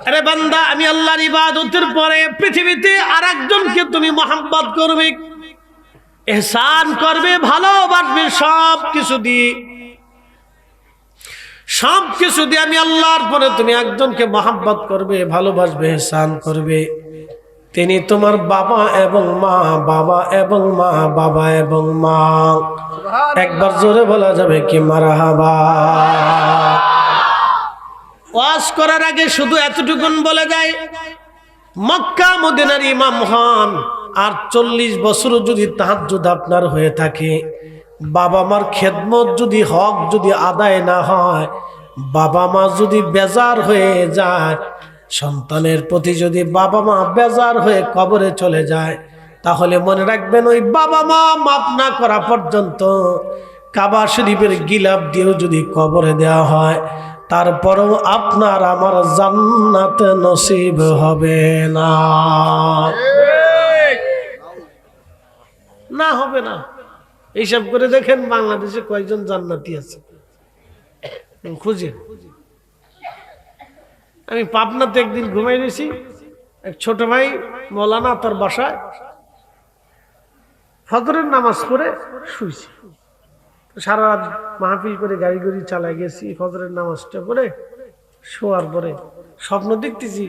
আরে বান্দা, আমি আল্লাহর ইবাদতের পরে পৃথিবীতে আরেকজনকে তুমি মহব্বত করবে, ইহসান করবে, ভালোবাসবে, সবকিছু দিয়ে আমি আল্লাহর পরে তুমি একজনকে মহব্বত করবে, ভালোবাসবে, ইহসান করবে। তিনি তোমার বাবা এবং মা, বাবা এবং মা, বাবা এবং মা। একবার জোরে বলা যাবে কি মারহাবা। ওয়াজ করার আগে শুধু এতটুকুন বলে যায়, মক্কা মদিনার ইমাম হন আর 40 বছর যদি তাহাজ্জুদ আপনার হয়ে থাকে, বাবা মার খেদমত যদি হক যদি আদায় না হয়, বাবা মা যদি বেজার হয়ে যায়, সন্তানের প্রতি যদি বাবা মা বেজার হয়ে কবরে চলে যায়, তাহলে মনে রাখবেন ওই বাবা মা মাফ না করা পর্যন্ত কাবা শরীফের গিলাফ দিয়েও যদি কবরে দেওয়া হয়, তারপরেও আপনার আমার জান্নাত নসিব হবে না, না হবে না। এইসব করে দেখেন বাংলাদেশে কয়জন জান্নাতি আছে, খুঁজে। আমি পাবনাতে একদিন ঘুমাই রয়েছি, এক ছোট ভাই মৌলানা তার বাসায় ফজরের নামাজ পড়ে শুয়েছি। সারা রাত মাহফিল করে গাড়ি গাড়ি চালাই গেছি, ফজরের নামাজটা পড়ে শোয়ার পরে স্বপ্ন দেখতেছি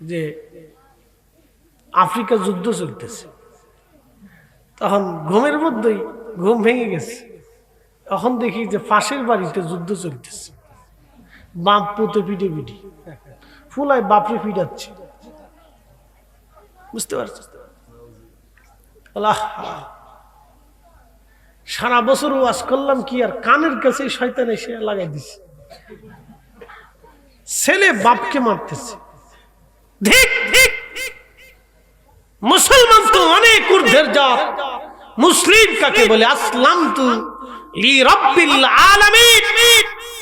যে আফ্রিকা যুদ্ধ চলতেছে। তখন ঘুমের মধ্যেই ঘুম ভেঙে গেছে। তখন দেখি যে পাশের বাড়িতে যুদ্ধ চলতেছে, বাপ পুতে পিটে পিটি ফুলায় বাপরে পিটাচ্ছে, বুঝতে পারছি। সারা বছর ওয়াজ করলাম কি আর, কানের কাছে শয়তান এসে লাগাই দিছে। ছেলে বাপকে মারতেছে। মুসলমান তো অনেক ঊর্ধ্বের জাত। মুসলিম কাকে বলে? আসলামতু লিরাব্বিল আলামিন।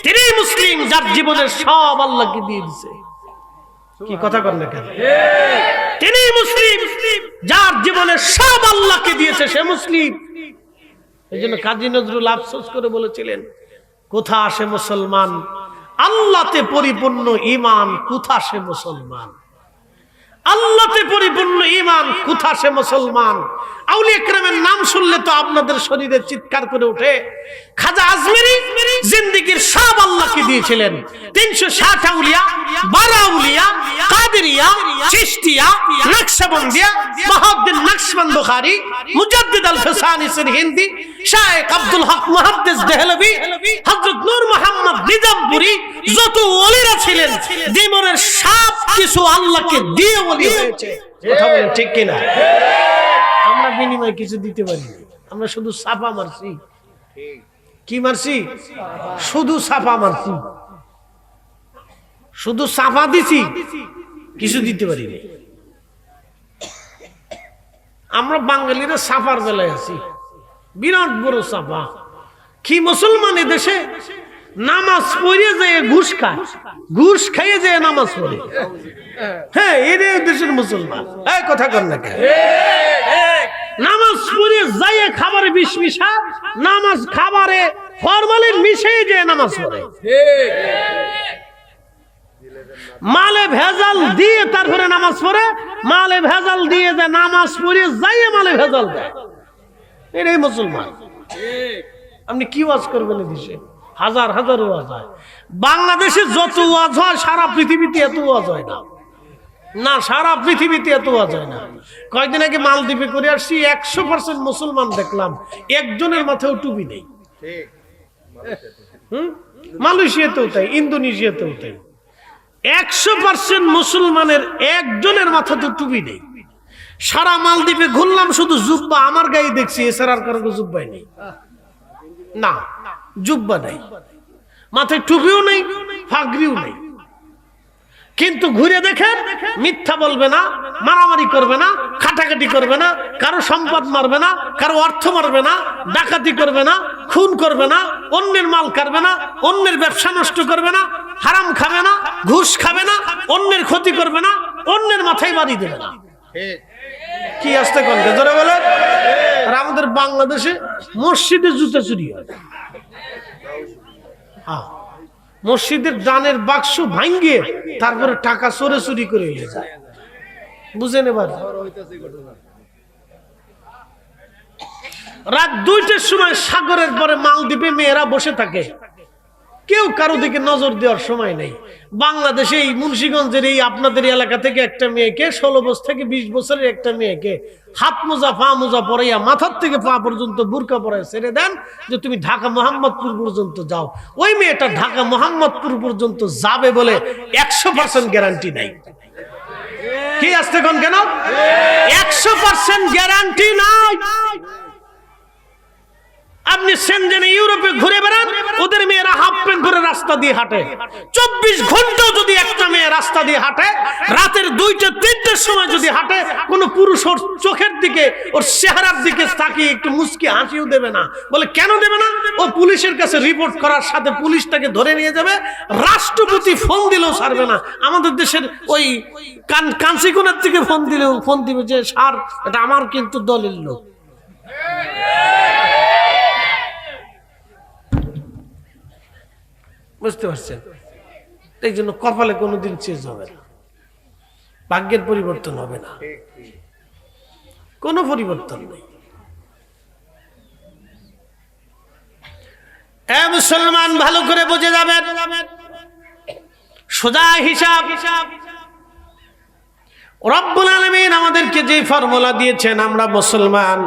তিনি মুসলিম যার জীবনের সব আল্লাহকে দিয়ে দিয়েছে। কি কথা কর না কেন? তিনি মুসলিম যার জীবনের সব আল্লাহকে দিয়েছে, সে মুসলিম। এই জন্য কাজী নজরুল আফসোস করে বলেছিলেন, কোথা আসে মুসলমান, আল্লাহতে পরিপূর্ণ ঈমান, কোথা সে মুসলমান। আল্লাহতে পরিপূর্ণ ঈমান, কোথা সে মুসলমান। আউলিয়া কেরামের নাম শুনলে তো আপনাদের শরীরে চিৎকার করে ওঠে। খাজা আজমেরি জিন্দেগীর সব আল্লাহকে দিয়েছিলেন। 360 আউলিয়া, 12 আউলিয়া, কাদেরিয়া, চিশতিয়া, নকশবন্দিয়া, মুহাদ্দিস নকশবন্দ বুখারী, মুজাদ্দিদ আল-ফিসানি হিন্দি, শায়েখ আব্দুল হক মুহাদ্দিস দেহলভী, হযরত নূর মোহাম্মদ নিজামপুরী, যত ওলিরা ছিলেন, জীবনের সব কিছু আল্লাহকে দিয়ে ওলি হয়েছে। কথা বলেন ঠিক কিনা? আমরা বিনিময়ে কিছু দিতে পারি, আমরা শুধু ছাপা মারছি। কি মারছি? শুধু ছাপা মারছি, শুধু ছাপা দিছি, কিছু দিতে পারি। আমরা বাঙালিরা ছাপার বেলায় আছি, বিরাট বড় ছাপা। কি মুসলমান এদেশে নামাজ পড়ে যায় ঘুষ খায়, ঘুষ খাইয়ে যায় নামাজ পড়ে। হ্যাঁ, এদের দেশের মুসলমান। এই কথা কর না কেন? নামাজ পড়ে যায় খাবারে বিষ মিশা, নামাজ খাবারে ফরমালিন মিশিয়ে যায় নামাজ পড়ে। মালে ভেজাল দিয়ে তারপরে নামাজ পড়ে, মালে ভেজাল দিয়ে যায় নামাজ পড়ে যায়, মালে ভেজাল দেয়। এটাই মুসলমান। আপনি কি ওয়াজ করবেন? দেশে হাজার হাজার ওয়াজ হয়। বাংলাদেশে যত ওয়াজ হয় সারা পৃথিবীতে এত ওয়াজ হয় না। না, সারা পৃথিবীতে এত ওয়াজ হয় না। কয়েকদিন আগে মালদ্বীপে করে আসছি, 100% মুসলমান দেখলাম, একজনের মাথায় টুপি নেই। মালয়েশিয়াতেও তাই, ইন্দোনেশিয়াতেও তাই। 100% মুসলমানের একজনের মাথাতে টুপি নেই। সারা মালদ্বীপে ঘুরলাম, শুধু জুব্বা আমার গায়ে দেখছি, এছাড়া আর কারো জুব্বাই নেই। না, জুব্বা নাই, মাথায় টুপিও নেই, ফাগরিও নেই। কিন্তু ঘুরে দেখেন, মিথ্যা বলবে না, মারামারি করবে না, খাটাখাটি করবে না, কারো সম্পদ মারবে না, কারো অর্থ মারবে না, ডাকাতি করবে না, খুন করবে না, অন্যের মাল কাটবে না, অন্যের ব্যবসা নষ্ট করবে না, হারাম খাবে না, ঘুষ খাবে না, অন্যের ক্ষতি করবে না, অন্যের মাথায় বাড়ি দেবে না। কি আসতে কনকে জোরে বলেন? আর আমাদের বাংলাদেশে মসজিদে জুতা চুরি হয়। মসজিদের দানের বাক্স ভাঙ্গিয়ে তারপরে টাকা চোরে চুরি করে নিয়ে যায়। বুঝেন এবার? রাত 2টার সময় সাগরের পরে মালদ্বীপে মেয়েরা বসে থাকে, কেউ কারো দিকে নজর দেওয়ার সময় নেই। বাংলাদেশে এই মুন্সিগঞ্জের এই আপনাদের এলাকা থেকে একটা মেয়েকে 16 বছর থেকে 20 বছরের একটা মেয়েকে হাত মোজা পা মোজা পরাইয়া মাথার থেকে পা পর্যন্ত বুরকা পরায় ছেড়ে দেন যে তুমি ঢাকা মোহাম্মদপুর পর্যন্ত যাও। ওই মেয়েটা ঢাকা মোহাম্মদপুর পর্যন্ত যাবে বলে 100% গ্যারান্টি নাই। কি আসতে কোন কেন 100% গ্যারান্টি নাই। আপনি সেনজেনে ইউরোপে ঘুরে বেড়ান, ওদের মেয়েরা হাফ প্যান্ট পরে রাস্তা দিয়ে হাঁটে। 24 ঘন্টাও যদি একটা মেয়ে রাস্তা দিয়ে হাঁটে, রাতের 2টা 3টার সময় যদি হাঁটে, কোন পুরুষ ওর চোখের দিকে ওর চেহারার দিকে তাকিয়ে একটু মুচকি হাসিও দেবে না। বলে কেন দেবে না? ও পুলিশের কাছে রিপোর্ট করার সাথে পুলিশ তাকে ধরে নিয়ে যাবে, রাষ্ট্রপতি ফোন দিলেও ছাড়বে না। আমাদের দেশের ওই কাঞ্চিকোনার থেকে ফোন দিবে যে স্যার এটা আমার কিন্তু দলের লোক। বুঝতে পারছেন? এই জন্য কপালে কোনোদিন চেঞ্জ হবে না, ভাগ্যের পরিবর্তন হবে না, কোনো পরিবর্তন নেই। মুসলমান ভালো করে বুঝে যাবেন, সোজা হিসাব। রব্বুল আলামিন আমাদেরকে যে ফর্মুলা দিয়েছেন, আমরা মুসলমান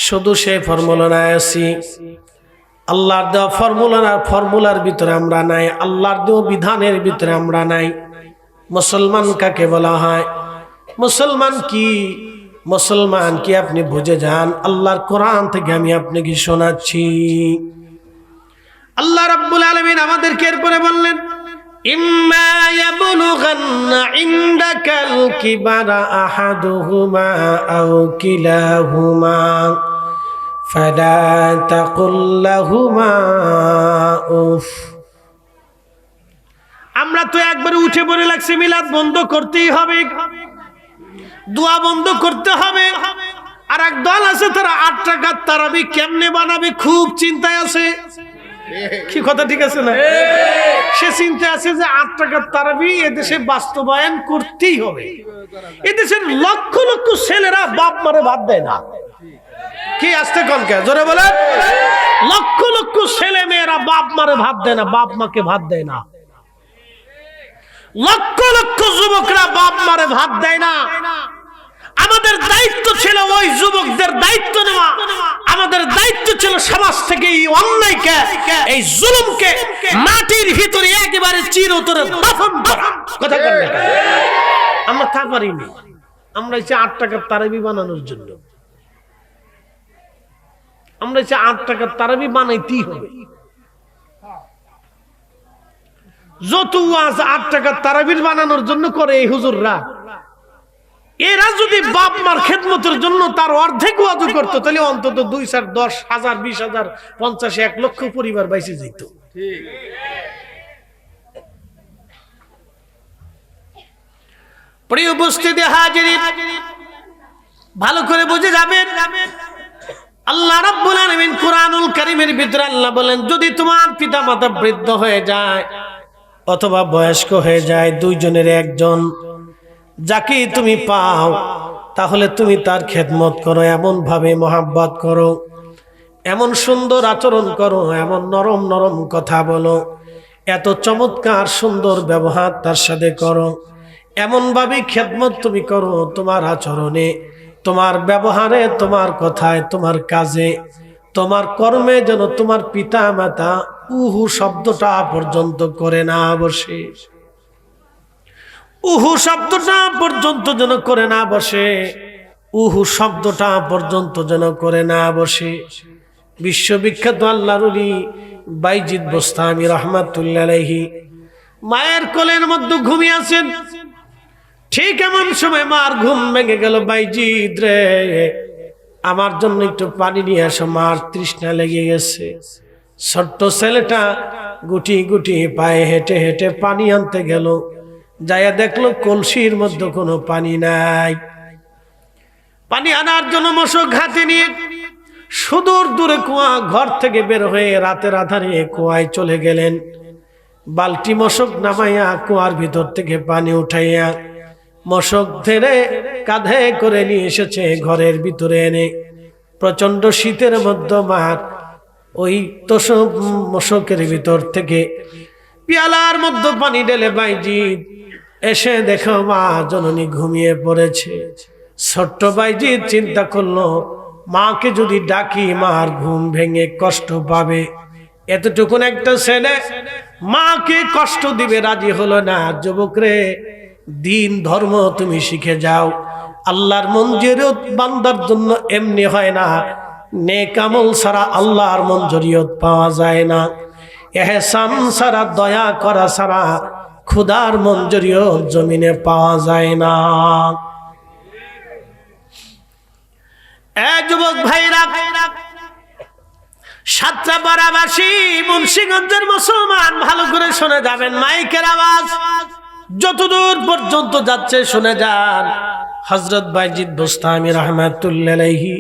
শুধু সেই ফর্মুলায় আছি। আল্লাহর দেওয়া ফর্মুলার ভিতরে আমরা নাই, আল্লাহর দেওয়া বিধানের ভিতরে আমরা নাই। মুসলমান কাকে বলা হয়? মুসলমান কি? মুসলমান কি আপনি বুঝে যান। আল্লাহর কোরআন থেকে আমি আপনাকে শোনাচ্ছি। আল্লাহ রাব্বুল আলামিন আমাদেরকে এরপরে বললেন, ইম্মা ইয়াবলুগান্না ইনদাকাল কিবারা আহাদুহুমা আও কিলাহুমা ফালা তাকুল লাহুমা উফ। আমরা তো একবারে উঠে পড়ে লাগছে, মিলাদ বন্ধ করতেই হবে, দোয়া বন্ধ করতে হবে। আর এক দল আছে তারা 8 টাকার তারাবি কেমনে বানাবে খুব চিন্তায় আছে। কি কথা ঠিক আছে না? সে চিন্তা আছে যে 8 টাকার তারাবি এদেশে বাস্তবায়ন করতেই হবে। এদেশের লক্ষ লক্ষ ছেলেরা বাপ মারে ভাত দেয় না। কি আসতে কনকে জোরে বলেন? লক্ষ লক্ষ ছেলে মেয়েরা বাপ মারে ভাত দেয় না, বাপ মাকে ভাত দেয় না। লক্ষ লক্ষ যুবকরা বাপ মারে ভাত দেয় না। আমাদের দায়িত্ব ছিল ওই যুবকদের দায়িত্ব নেওয়া। আমাদের দায়িত্ব ছিল সমাজ থেকে এই অন্যায়কে, এই জুলুমকে মাটির ভিতরে একেবারে চিরতরে দাফন করা। কথা বলেন, আমরা তা পারিনি। আমরা এসে 8 টাকার তারাবি বানানোর জন্য, আমরা এসে 8 টাকার তারাবি বানাইতেই হবে। যত ওয়াজ 8 টাকার তারাবির বানানোর জন্য করে এই হুজুররা, এরা যদি বাপ মার খেদমতের জন্য তার অর্ধেক ওয়াজ করতো, তাহলে অন্তত 2, 4, 10 হাজার, 20,000, 50, 1 লক্ষ পরিবার বাইসে যেত। প্রিয় উপস্থিতি হাজিরিন, ভালো করে বুঝে যাবেন। আল্লাহ রাব্বুল আলামিন কুরআনুল কারীমের ভিতরে আল্লাহ বলেন, যদি তোমার পিতামাতা বৃদ্ধ হয়ে যায় অথবা বয়স্ক হয়ে যায়, দুইজনের একজন যাকে তুমি পাও, তাহলে তুমি তার খেদমত করো, এমন ভাবে মহাব্বত করো, এমন সুন্দর আচরণ করো, এমন নরম নরম কথা বলো, এত চমৎকার সুন্দর ব্যবহার তার সাথে করো, এমন ভাবে খেদমত তুমি করো, তোমার আচরণে, তোমার ব্যবহারে, তোমার কথায়, তোমার কাজে, তোমার কর্মে যেন তোমার পিতা মাতা উহু শব্দটা পর্যন্ত করে না বসে। উহু শব্দটা পর্যন্ত যেন করে না বসে। উহু শব্দটা পর্যন্ত যেন করে না বসে। বিশ্ববিখ্যাত আল্লাহর ওলি বাইজিদ বোস্তামি রাহমাতুল্লাহ আলাইহি মায়ের কোলের মধ্যে ঘুমিয়ে আছেন। ঠিক এমন সময় মার ঘুম ভেঙে গেল। বাইজিদ রে, আমার জন্য একটু পানি নিয়ে আসো, মার তৃষ্ণা লেগে গেছে। ছোট্ট ছেলেটা গুটি গুটি পায়ে হেঁটে হেঁটে পানি আনতে গেল। যাইয়া দেখলো কলসির মধ্যে কোনো পানি নাই। পানি আনার জন্য মশক হাতে নিয়ে সুদূর দূরে কুয়া ঘর থেকে বের হয়ে রাতের আধারে কুয়ায় চলে গেলেন। বালতি মশক নামাইয়া কুয়ার ভিতর থেকে পানি উঠাইয়া মশক ধরে কাঁধে করে নিয়ে এসেছে ঘরের ভিতরে এনে। প্রচন্ড শীতের মধ্যে মার ওই তোষক মশকের ভিতর থেকে পেয়ালার মধ্যে পানি ঢেলে বাইজিৎ এসে দেখো মা জননী ঘুমিয়ে পড়েছে। ছোট্ট বাইজিৎ চিন্তা করলো, মাকে যদি ডাকি মার ঘুম ভেঙে কষ্ট পাবে। এতটুকুন একটা ছেলে মাকে কষ্ট দিবে রাজি হলো না। যুবক রে, দিন ধর্ম তুমি শিখে যাও। আল্লাহর মঞ্জুরিয়ত বান্দার জন্য এমনি হয় না, নেক আমল ছাড়া আল্লাহর মঞ্জুরিয়ত পাওয়া যায় না। ইহসান ছাড়া, দয়া করা ছাড়া খোদার মঞ্জুরিয়ত জমিনে পাওয়া যায় না। যুবক ভাইরা, সাতরাপাড়াবাসী, মুন্সিগঞ্জের মুসলমান, ভালো করে শুনে যাবেন। মাইকের আওয়াজ যতদূর পর্যন্ত যাচ্ছে শুনে যান। হযরত বাইজিদ বুস্তামি রাহমাতুল্লাহি আলাইহি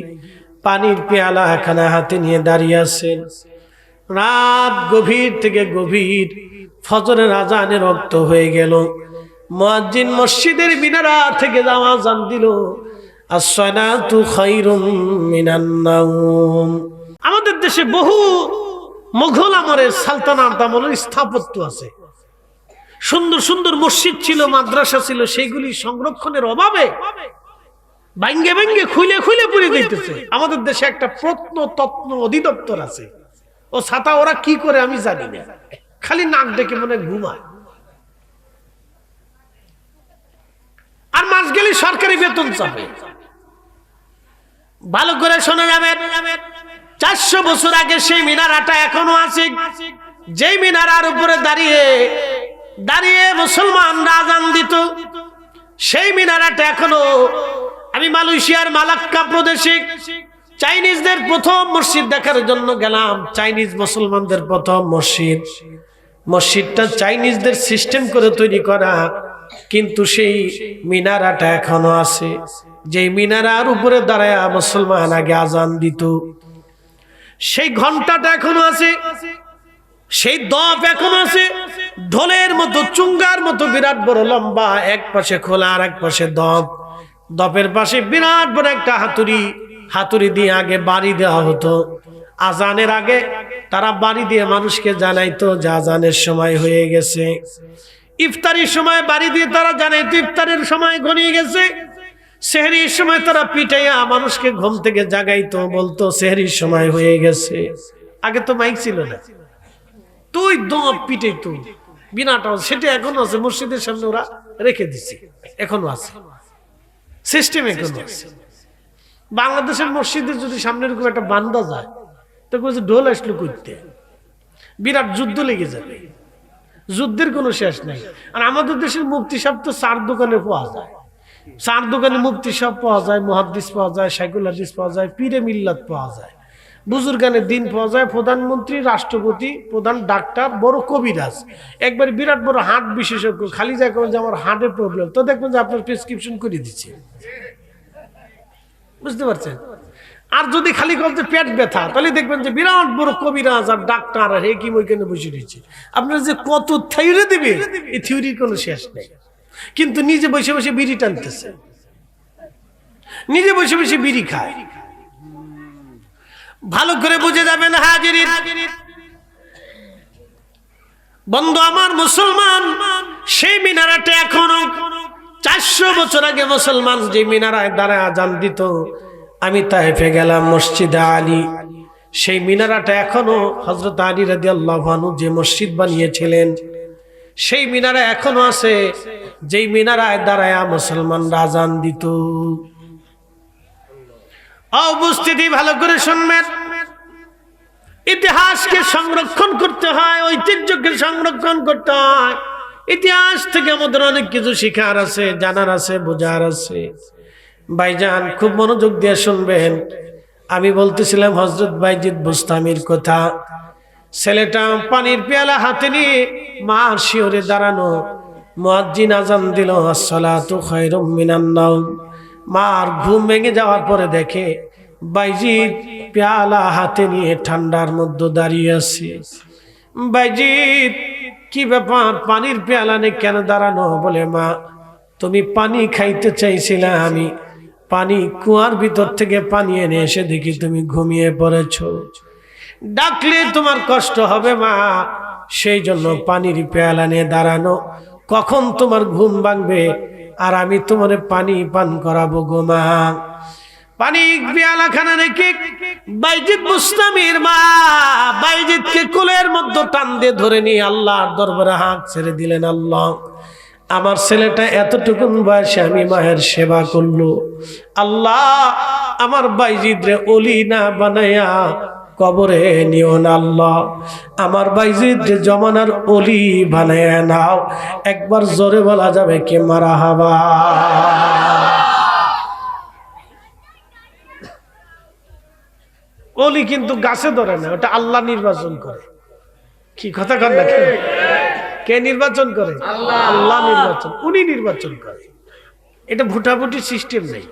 পানির পেয়ালা এখানে হাতে নিয়ে দাঁড়িয়ে আছেন। রাত গভীর থেকে গভীর, ফজরের আজানের রক্ত হয়ে গেল। মুয়াজ্জিন মসজিদের মিনারা থেকে আযান দিল, as-salatu খায়রুম মিনান নাওম। আমাদের দেশে বহু মুঘল আমলের সালতানাত আমলের স্থাপত্য আছে। সুন্দর সুন্দর মসজিদ ছিল, মাদ্রাসা ছিল, সেগুলি সংরক্ষণের অভাবে ভাঙ্গে ভাঙ্গে খুলে খুলে পড়ে দিতেছে। আমাদের দেশে একটা প্রত্নতত্ত্ব অধিদপ্তর আছে, ও ছাতা ওরা কি করে আমি জানি না, খালি নাক ডেকে মনে ঘুমায়। আর মাস গেলে সরকারি বেতন চাপে। ভালো করে শোনা যাবে, 400 বছর আগে সেই মিনারাটা এখনো আছে। যেই মিনারার উপরে দাঁড়িয়ে দাঁড়িয়ে মুসলমানরা আযান দিত, সেই মিনারাটা এখনো। আমি মালয়েশিয়ার মালাক্কা প্রদেশে চাইনিজদের প্রথম মসজিদ দেখার জন্য গেলাম। চাইনিজ মুসলমানদের প্রথম মসজিদ। মসজিদটা চাইনিজদের সিস্টেম করে তৈরি করা, কিন্তু সেই মিনারাটা এখনো আছে। যেই মিনারার উপরে দাঁড়ায় মুসলমান আগে আযান দিত, সেই ঘন্টাটা এখনো আছে, সেই দপ এখনো আছে। ঢোলের মতো, চুঙ্গার মতো বিরাট বড় লম্বা, এক পাশে খোলা আর এক পাশে দপ। দপের পাশে বিরাট বড় একটা হাতুড়ি, হাতুড়ি দিয়ে আগে বাড়ি দেওয়া হতো। আজানের আগে তারা বাড়ি দিয়ে মানুষকে জানাইতো যে আজানের সময় হয়ে গেছে। ইফতারির সময় বাড়ি দিয়ে তারা জানাইতো ইফতারের সময় ঘনিয়ে গেছে। সেহরির সময় তারা পিটাইয়া মানুষকে ঘুম থেকে জাগাইতো, বলতো সেহরির সময় হয়ে গেছে। আগে তো মাইক ছিল না, তুই দপ পিটাইতো বিনাটাও। সেটা এখনো আছে, মসজিদের সামনে ওরা রেখে দিছে, এখনো আছে, সিস্টেম এখনো আছে। বাংলাদেশের মসজিদে যদি সামনে এরকম একটা বান্দা যায়, তো বলছে ঢোল আসলো করতে, বিরাট যুদ্ধ লেগে যাবে, যুদ্ধের কোনো শেষ নাই। আর আমাদের দেশের মুফতি সাহেব তো 4 দোকানে পাওয়া যায়। 4 দোকানে মুফতি সাহেব পাওয়া যায়, মুহাদ্দিস পাওয়া যায়, শাইখুল হাদিস পাওয়া যায়, পীরে মিল্লাত পাওয়া যায়, বুজুর্গানের দিন পাওয়া যায়, প্রধানমন্ত্রী, রাষ্ট্রপতি, প্রধান ডাক্তার, বড় কবিরাজ, একবার বিরাট বড় হার্ট বিশেষজ্ঞ। খালি যা করেন যে আমার হার্টের প্রবলেম, তো দেখবেন যে আপনার প্রেসক্রিপশন করে দিচ্ছে, বুঝতে পারছেন। আর যদি খালি বলতে পেট ব্যথা, তাহলে দেখবেন যে বিরাট বড় কবিরাজ আর ডাক্তার আর হেকিম ওইখানে বসে দিচ্ছে। আপনার যে কত থিওরি দেবে, এই থিওরির কোনো শেষ নেই। কিন্তু নিজে বসে বসে বিড়ি টানতেছে, নিজে বসে বসে বিড়ি খায়। ভালো করে বুঝে যাবেন হাজিরিন বন্ধু আমার মুসলমান, সেই মিনারাটা এখনো 400 বছর আগে মুসলমান যে মিনারায় দাঁড়ায় আযান দিত। আমি তায়েফে গেলাম, মসজিদে আলী, সেই মিনারাটা এখনো হযরত আলী রাদিয়াল্লাহু আনহু যে মসজিদ বানিয়েছিলেন, সেই মিনারা এখনো আছে, যেই মিনারায় দাঁড়ায় মুসলমানরা আযান দিত। উপস্থিতি ভালো করে শুনবেন, ইতিহাসকে সংরক্ষণ করতে হয়, ঐতিহ্যকে সংরক্ষণ করতে হয়। ইতিহাস থেকে আমাদের অনেক কিছু শিখার আছে, জানার আছে, বোঝার আছে। ভাইজান খুব মনোযোগ দিয়ে শুনবেন। আমি বলতেছিলাম হযরত বাইজিদ বুস্তামির কথা। ছেলেটা পানির পেয়ালা হাতে নিয়ে মার শিওরে দাঁড়ানো, মুয়াজ্জিন আযান দিল, as-salatu খায়রুম মিনান নাওম। মার ঘুম ভেঙে যাওয়ার পরে দেখে বাইজিদ পেয়ালা হাতে নিয়ে ঠান্ডার মধ্যে দাঁড়িয়ে আছে। বাইজিদ কি ব্যাপার, পানির পেয়ালা নিয়ে কেন দাঁড়ানো? বলে মা, তুমি পানি খাইতে চাইছিলে, আমি পানি কুয়ার ভিতর থেকে পানি এনে এসে দেখি তুমি ঘুমিয়ে পড়েছো, ডাকলে তোমার কষ্ট হবে মা, সেই জন্য পানির পেয়ালা নিয়ে দাঁড়ানো। কখন তোমার ঘুম ভাঙবে আর আমি তোমার পানি পান করাবো গো মা। পানি পেয়ালা খানা রেখে বাইজিদ বুস্তামির মা বাইজিদকে কোলের মধ্যে টান দিয়ে ধরে নিয়ে আল্লাহর দরবারে হাত ছেড়ে দিলেন, আল্লাহ আমার ছেলেটা এতটুকুন বয়সে আমি মায়ের সেবা করলো, আল্লাহ আমার বাইজিদ রে ওলি না বানায়া কবরে নিও না, আল্লাহ আমার বাইজিদ রে জমানার ওলি বানায়া নাও। একবার জোরে বলা যাবে কি মারহাবা। ওলি কিন্তু গাছে ধরে না, ওটা আল্লাহ নির্বাচন করে। কি কথা কন না? কে নির্বাচন করে? আল্লাহ নির্বাচন, উনি নির্বাচন করে। এটা ভুটাভুটি সিস্টেম নেই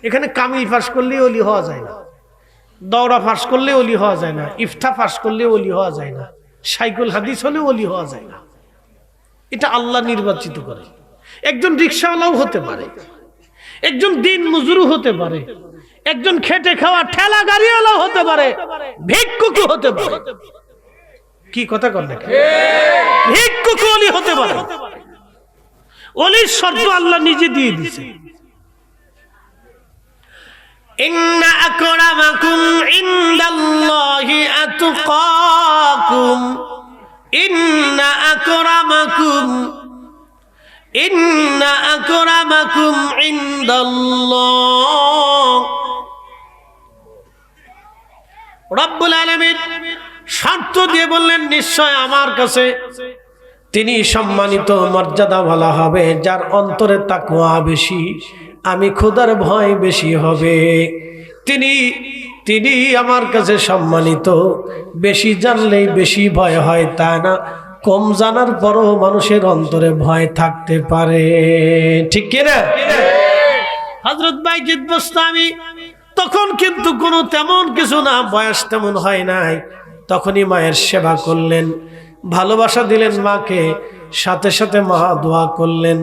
এখানে। কামিল ফাঁস করলে ওলি হওয়া যায় না, দৌড়া ফাঁস করলে ওলি হওয়া যায় না, ইফতা ফাঁস করলে ওলি হওয়া যায় না, সাইকুল হাদিস হলে ওলি হওয়া যায় না। এটা আল্লাহ নির্বাচিত করে। একজন রিক্সাওয়ালাও হতে পারে, একজন দিন মজুরও হতে পারে, একজন খেটে খাওয়া ঠেলা গাড়িওয়ালাও হতে পারে, ভিক্ষুকও হতে পারে। কি কথা কন? ভিক্ষুক ওলি হতে পারে। ওলির শর্ত আল্লাহ নিজে দিয়ে দিয়েছে। ইন্না আকরামাকুম ইনদাল্লাহি আতকাকুম, ইন্না আকরামাকুম ইনদাল্লাহ। রব্বুল আলামিন শর্ত দিয়ে বললেন, নিশ্চয় আমার কাছে তিনি সম্মানিত মর্যাদাওয়ালা হবে যার অন্তরে তাকওয়া বেশি, আমি খোদার ভয় বেশি হবে। তিনি আমার কাছে সম্মানিত। বেশি জানলেই বেশি ভয় হয় তা না, কম জানার পরও মানুষের অন্তরে ভয় থাকতে পারে। ঠিক কিনা? হযরত বাইজিদ বুস্তামি তখন কিন্তু কোনো তেমন কিছু না, বয়স তেমন হয় নাই, তখনই মায়ের সেবা করলেন, ভালোবাসা দিলেন মাকে, সাথে সাথে মা দোয়া করলেন।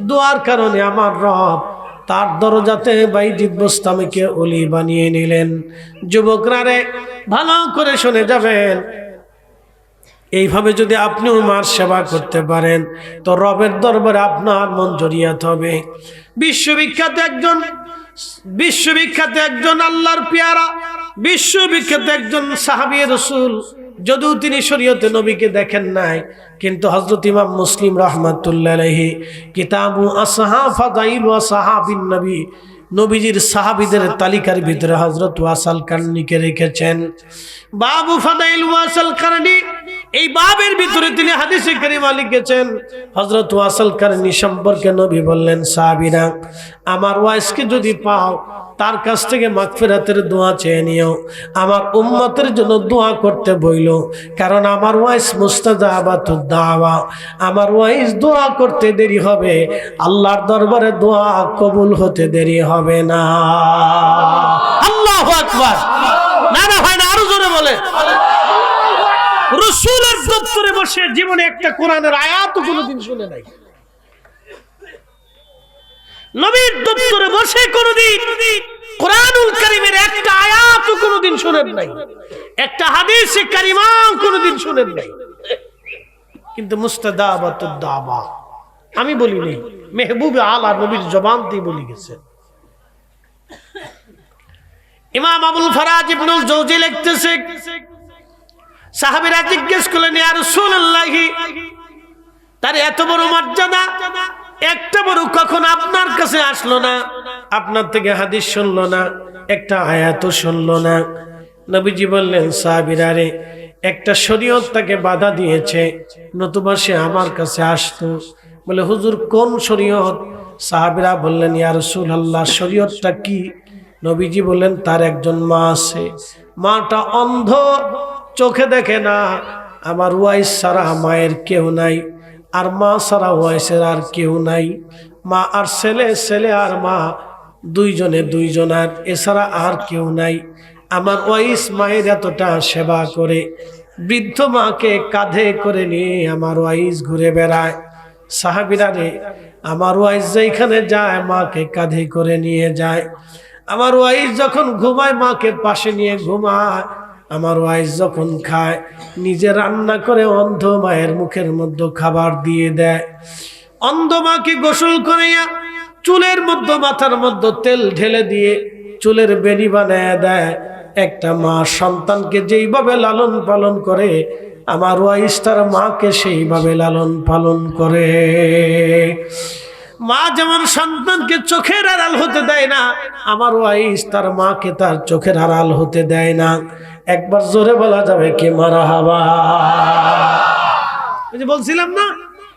দোয়ার কারণে আমার রব তার দরজাতে বাইজিদ বুস্তামিকে ওলি বানিয়ে নিলেন। যুবকরা রে ভালো করে শুনে যাবেন, এইভাবে যদি আপনিও মার সেবা করতে পারেন তো রবের দরবারে আপনার মন জড়িয়াত হবে। বিশ্ববিখ্যাত একজন আল্লাহর পেয়ারা, বিশ্ববিখ্যাত একজন সাহাবী রাসূল, যদিও তিনি শরীয়তে নবীকে দেখেন নাই, কিন্তু হযরত ইমাম মুসলিম রাহমাতুল্লাহ আলাইহি কিতাবু আসহাব ফাদাইল ওয়া সাহাবিন নবী, নবীজির সাহাবীদের তালিকার ভিতরে হযরত ওয়াসাল কারনীকে রেখেছেন। বাবু ফাদাইল ওয়াসাল কারনী, এই বাবের ভিতরে তিনি হাদিসে কারিমা লিখেছেন। হযরত ওয়াসাল কারনী সম্পর্কে নবী বললেন, সাহাবীরা আমার ওয়াইসকে যদি পাও তার কাছ থেকে মাগফিরাতের দোয়া চেয়ে নিও, আমার উম্মতের জন্য দোয়া করতে বইলো, কারণ আমার ওয়াইস মুস্তাজাবাতুদ দাওয়া, আমার ওয়াইস দোয়া করতে দেরি হবে, আল্লাহর দরবারে দোয়া কবুল হতে দেরি হবে না। আল্লাহু আকবার। না না হয় না, আরো জোরে বলে। রাসূলের দপ্তরে বসে জীবনে একটা কোরআনের আয়াতও কোনোদিন শুনে নাই, নবীর দপ্তরে বসে কোনোদিন কোরআনুল কারীমের একটা আয়াতও কোনোদিন শুনেন নাই, একটা হাদিসে কারিমাও কোনোদিন শুনেন নাই, কিন্তু মুস্তাজাবাতুদ দাওয়া আমি বলি নেই, মেহবুব আলা নবীর জবান দিয়ে বলি গেছে। ইমাম আবুল ফারাজ ইবনুল জাওজি লিখতেছে, সাহাবীরা জিজ্ঞেস করলেন, ইয়া রাসূলুল্লাহ, তার এত বড় মর্যাদা, একটা বড় কখন আপনার কাছে আসলো না, আপনার থেকে হাদিস শুনলো না, একটা আয়াতও শুনলো না। নবীজি বললেন, সাহাবীরা রে, একটা শরীয়ত তাকে বাধা দিয়েছে, নতুবা সে আমার কাছে আসতো। বলে, হুজুর কোন শরীয়ত? সাহাবীরা বললেন, ইয়া রাসূলুল্লাহ, শরীয়তটা কি? নবীজি বললেন, তার একজন মা আছে, মাটা অন্ধ, চোখে দেখে না, আমার ওয়াইস ছাড়া মায়ের কেউ নাই, আর মা ছাড়া ওয়াইসের আর কেউ নাই, মা আর ছেলে, ছেলে আর মা, দুইজনে দুইজনার, এছাড়া আর কেউ নাই। আমার ওয়াইস মায়ের এতটা সেবা করে, বৃদ্ধ মাকে কাঁধে করে নিয়ে আমার ওয়াইজ ঘুরে বেড়ায়। সাহাবীরা রে, আমার ওয়াইজ যেখানে যায় মাকে কাঁধে করে নিয়ে যায়। আমার ওয়াইজ যখন ঘুমায় মাকে পাশে নিয়ে ঘুমায়। আমার ওয়াইজ যখন খায় নিজে রান্না করে অন্ধ মায়ের মুখের মধ্যে খাবার দিয়ে দেয়। অন্ধ মাকে গোসল করিয়া চুলের মধ্যে মাথার মধ্যে তেল ঢেলে দিয়ে চুলের বেনি বানায় দেয়। একটা মা সন্তানকে যেইভাবে লালন পালন করে আমার ওয়াইজ তার মাকে সেইভাবে লালন পালন করে। মা যেমন সন্তানকে চোখের আড়াল হতে দেয় না, আমার ওয়াইজ তার মাকে তার চোখের আড়াল হতে দেয় না। একবার জোরে বলা যাবে কি মারহাবা। ওই যে বলছিলাম না,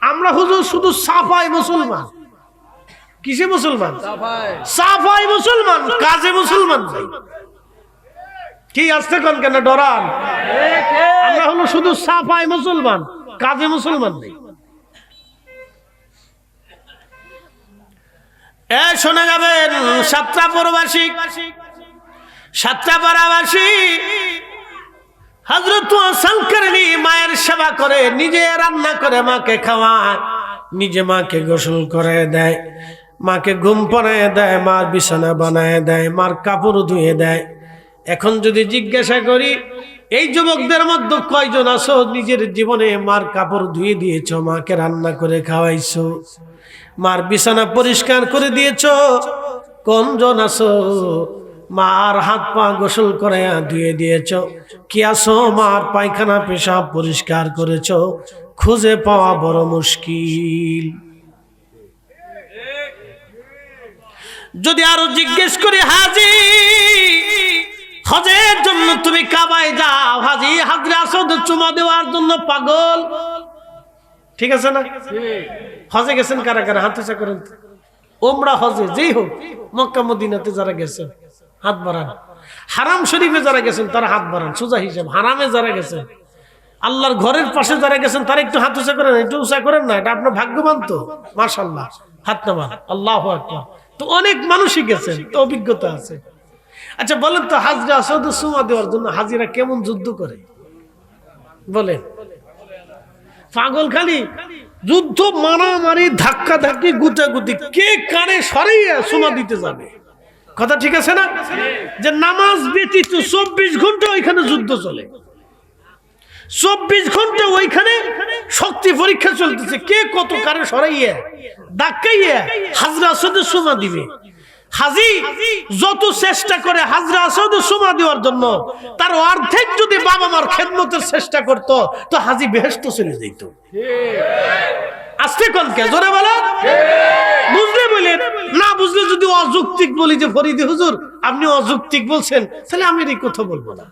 আমরা হুজুর শুধু সাফাই মুসলমান। কিসে মুসলমান? সাফাই মুসলমান, কাজে মুসলমান নাই। কি আসতে কোন কেন ডরান? আমরা হলো শুধু সাফাই মুসলমান, কাজে মুসলমান নেই। শোনা যাবেন সাতরাপুরবাসী, সাতরাপাড়াবাসী হযরত ওয়াসাল করনি মায়ের সেবা করে, নিজে রান্না করে মাকে খাওয়ায়, নিজে মাকে গোসল করে দেয়, মাকে ঘুম পাড়ায় দেয়, মার বিছানা বানায় দেয়, মার কাপড় ধুয়ে দেয়। এখন যদি জিজ্ঞাসা করি এই যুবকদের মধ্যে কয়জন আছো নিজের জীবনে মার কাপড় ধুয়ে দিয়েছো, মাকে রান্না করে খাওয়াইছো, মার বিছানা পরিষ্কার করে দিয়েছো? কোনজন আছো মার হাত পা গোসল করে ধুয়ে দিয়েছো? কি আছো মার পায়খানা পেশাব পরিষ্কার করেছো? খুঁজে পাওয়া বড় মুশকিল। যদি আরো জিজ্ঞেস করি হাজি হজের জন্য তুমি কাবায় যাও, হাজি হাজরে আসদ চুমা দেওয়ার জন্য পাগল, ঠিক আছে না? হজে গেছেন কারা কারা? হাত উঁচা করেন। ওমরা হজে যেই হোক, মক্কা মদিনাতে যারা গেছেন হাত বাড়ান। হারাম শরীফে যারা গেছেন তারা হাত বাড়ান, সোজা হিসাব। হারামে যারা গেছেন, আল্লাহর ঘরের পাশে যারা গেছেন তারা একটু হাত উঁচা করেন। একটু উঁচা করেন না, এটা আপনার ভাগ্যবান তো। মাশাআল্লাহ, হাত নামান। আল্লাহু আকবার। তো অনেক মানুষই গেছেন, তো অভিজ্ঞতা আছে। আচ্ছা বলেন তো, হাজরা আসদ সুমা দেওয়ার জন্য হাজিরা কেমন যুদ্ধ করে বলেন? পাগল খালি যুদ্ধ, মারামারি, ধাক্কা ধাক্কি, গুতাগুতি, কে কানে সরাইয়া সুমা দিতে যাবে। কথা ঠিক আছে না? যে নামাজ ব্যতীত 24 ঘন্টা ওইখানে যুদ্ধ চলে, 24 ঘন্টা ওইখানে শক্তি পরীক্ষা চলতেছে। কে কত কারে সরাইয়া ধাক্কাইয়া হাজরা আসদের সুমা দিবে। হাজি যত চেষ্টা করে হাজরা আসদের সুমা দেওয়ার জন্য, তার অর্ধেক যদি বাবা মার খেদমতের চেষ্টা করত তো হাজি বেহেশতে চলে যেত। আস্তে কনকে জোরে বলেন, বুঝলে বলেন, না বুঝলে যদি অযৌক্তিক বলি যে ফরিদি হুজুর আপনি অযৌক্তিক বলছেন, তাহলে আমি এই কথা বলবো না।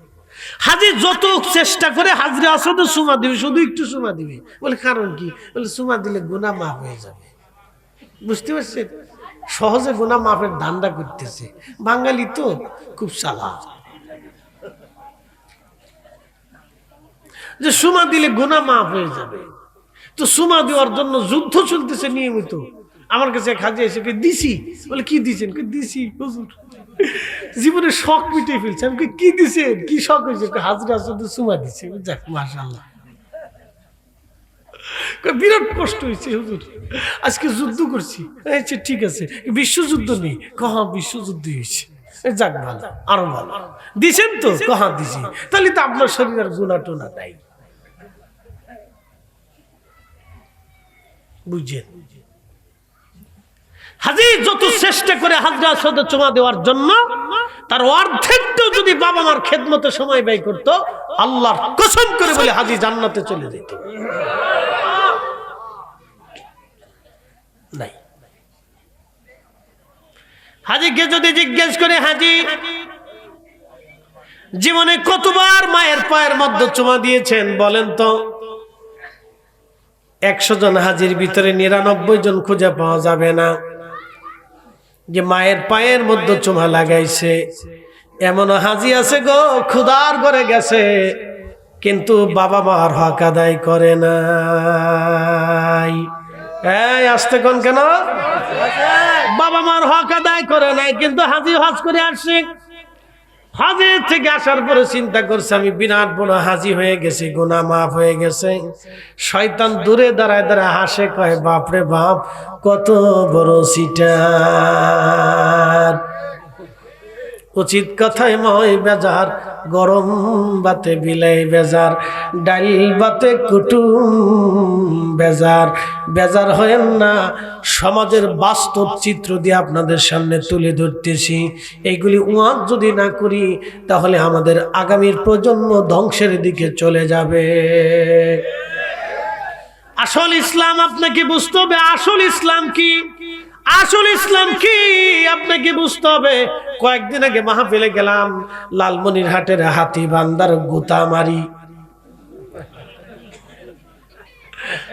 হাজি যত চেষ্টা করে হাজরা আসদের সুমা দিবে, শুধু একটু সুমা দিবে। বলে কারণ কি? বলে সুমা দিলে গুনাহ মাফ হয়ে যাবে। বুঝতে পারছেন? সহজে গুনাহ মাফের ধান্দা করতেছে। বাঙালি তো খুব চালাক, যে সুমা দিলে গুনাহ মাফ হয়ে যাবে। তো সুমা দেওয়ার জন্য যুদ্ধ চলতেছে নিয়মিত। আমার কাছে এক হাজি এসে দিছি। বলে কি দিছেন? দিছি হুজুর, জীবনে শখ মিটিয়ে ফেলছে। আমি কি দিছেন? কি শখ হয়েছে? হাজরা আসদের সুমা দিছে। যাক মাশাআল্লাহ, বিরাট কষ্ট হয়েছে হুজুর, আজকে যুদ্ধ করছি। আচ্ছা ঠিক আছে, বিশ্বযুদ্ধ নেই? কহা বিশ্বযুদ্ধ হয়েছে। যাক ভালো, আরো ভালো। দিছেন তো? কহা দিছি। তাহলে তো আপনার শরীরের গুনাহ টোনা নাই। বুঝছেন? হাজি যত চেষ্টা করে হাজরা আসদের চুমা দেওয়ার জন্য, তার অর্ধেকটাও যদি বাবা মার খেদমতে সময় ব্যয় করত, আল্লাহর কসম করে বলে হাজি জান্নাতে চলে যেত। নাই। হাজিকে যদি জিজ্ঞেস করে হাজি জীবনে কতবার মায়ের পায়ের মধ্যে চুমা দিয়েছেন বলেন তো? 100 জন হাজির ভিতরে 99 জন খুঁজে পাওয়া যাবে না যে মায়ের পায়ের মধ্যে চুমা লাগাইছে। এমন হাজি আছে গো, খুদার ঘরে গেছে কিন্তু বাবা মার হক আদায় করে নাই। এই আসতে কোন কেন? বাবা মার হক আদায় করে নাই, কিন্তু হাজি হজ করে আসছে। হজে থেকে আসার পরে চিন্তা করছে আমি বিরাট বড় হাজি হয়ে গেছি, গুনাহ মাফ হয়ে গেছে। শয়তান দূরে দাঁড়ায় দাঁড়ায় হাসে, কয় বাপরে বাপ কত বড় সিটার। উচিত কথায় ময় বেজার, গরম বাতে বিলাই বেজার, ডাল বাতে কুটুম বেজার। বেজার হয়েন না, সমাজের বাস্তব চিত্র দিয়ে আপনাদের সামনে তুলে ধরতেছি। এইগুলি ওয়াজ যদি না করি তাহলে আমাদের আগামীর প্রজন্ম ধ্বংসের দিকে চলে যাবে। আসল ইসলাম আপনাকে বুঝতে হবে। আসল ইসলাম কি? আসল ইসলাম কি আপনাকে বুঝতে হবে। কয়েকদিন আগে মাহফিলে গেলাম, লালমনিরহাটের হাতীবান্ধার গুতামারি,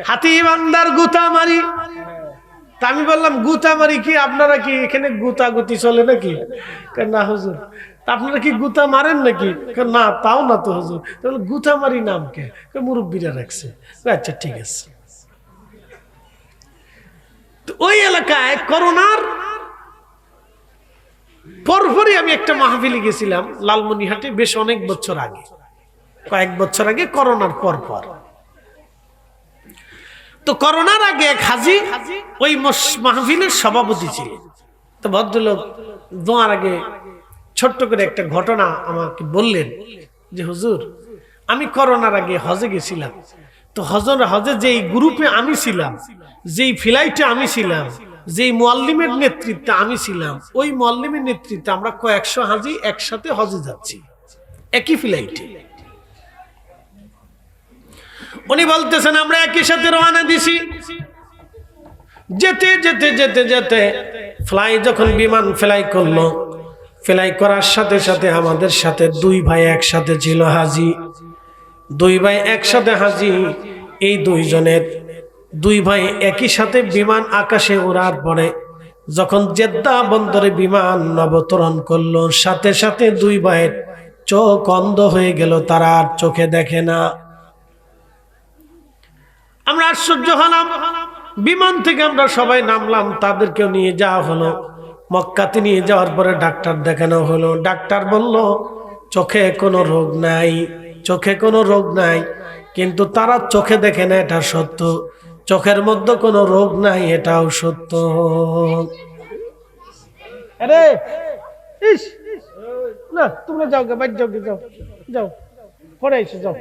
হাতীবান্ধার গুতামারি। তা আমি বললাম গুতামারি কি, আপনারা কি এখানে গুতাগুতি চলে নাকি? না হুজুর। তা আপনারা কি গুতা মারেন নাকি? না তাও না তো হুজুর। তাহলে গুতামারি নাম কে? মুরব্বীরা রাখছে। আচ্ছা ঠিক আছে। ওই এলাকায় করোনার পরপরই আমি একটা মাহফিলে গেছিলাম লালমনিরহাটে, বেশ অনেক বছর আগে, কয়েক বছর আগে, করোনার পরপর। তো করোনার আগে এক হাজি ওই মাহফিলের সভাপতি ছিলেন। তো ভদ্রলোক দোয়ার আগে ছোট্ট করে একটা ঘটনা আমাকে বললেন যে হুজুর, আমি করোনার আগে হজে গেছিলাম। তো হজে যেই গ্রুপে আমি ছিলাম, যেই ফ্লাইটে আমি ছিলাম, যেই মুআল্লিমের নেতৃত্বে আমি ছিলাম, ওই মুআল্লিমের নেতৃত্বে আমরা কয়েকশো হাজি একসাথে হজে যাচ্ছি, একই ফ্লাইটে। উনি বলতেছেন আমরা একই সাথে রওনা দিছি। যেতে যেতে যেতে যেতে যখন বিমান ফ্লাই করলো, ফ্লাই করার সাথে সাথে আমাদের সাথে দুই ভাই একসাথে ছিল হাজি। দুই ভাই একসাথে হাজি। এই দুই ভাই একই সাথে বিমান আকাশে ওড়ার পরে যখন জেদ্দা বন্দরে বিমান অবতরণ করলো, সাথে সাথে দুই ভাইয়ের চোখ অন্ধ হয়ে গেল, তারা আর চোখে দেখে না। আমরা আশ্চর্য হলাম। বিমান থেকে আমরা সবাই নামলাম, তাদেরকেও নিয়ে যাওয়া হলো। মক্কাতে নিয়ে যাওয়ার পরে ডাক্তার দেখানো হলো। ডাক্তার বলল চোখে কোনো রোগ নাই, চোখে কোনো রোগ নাই। কিন্তু তারা চোখে দেখে না, এটা সত্য। চোখের মধ্যে কোনো রোগ নাই, এটাও সত্য। আরে ইস না, তোমরা যাও গে, বাইরে যাও গে, যাও যাও, পরে এসে যাও।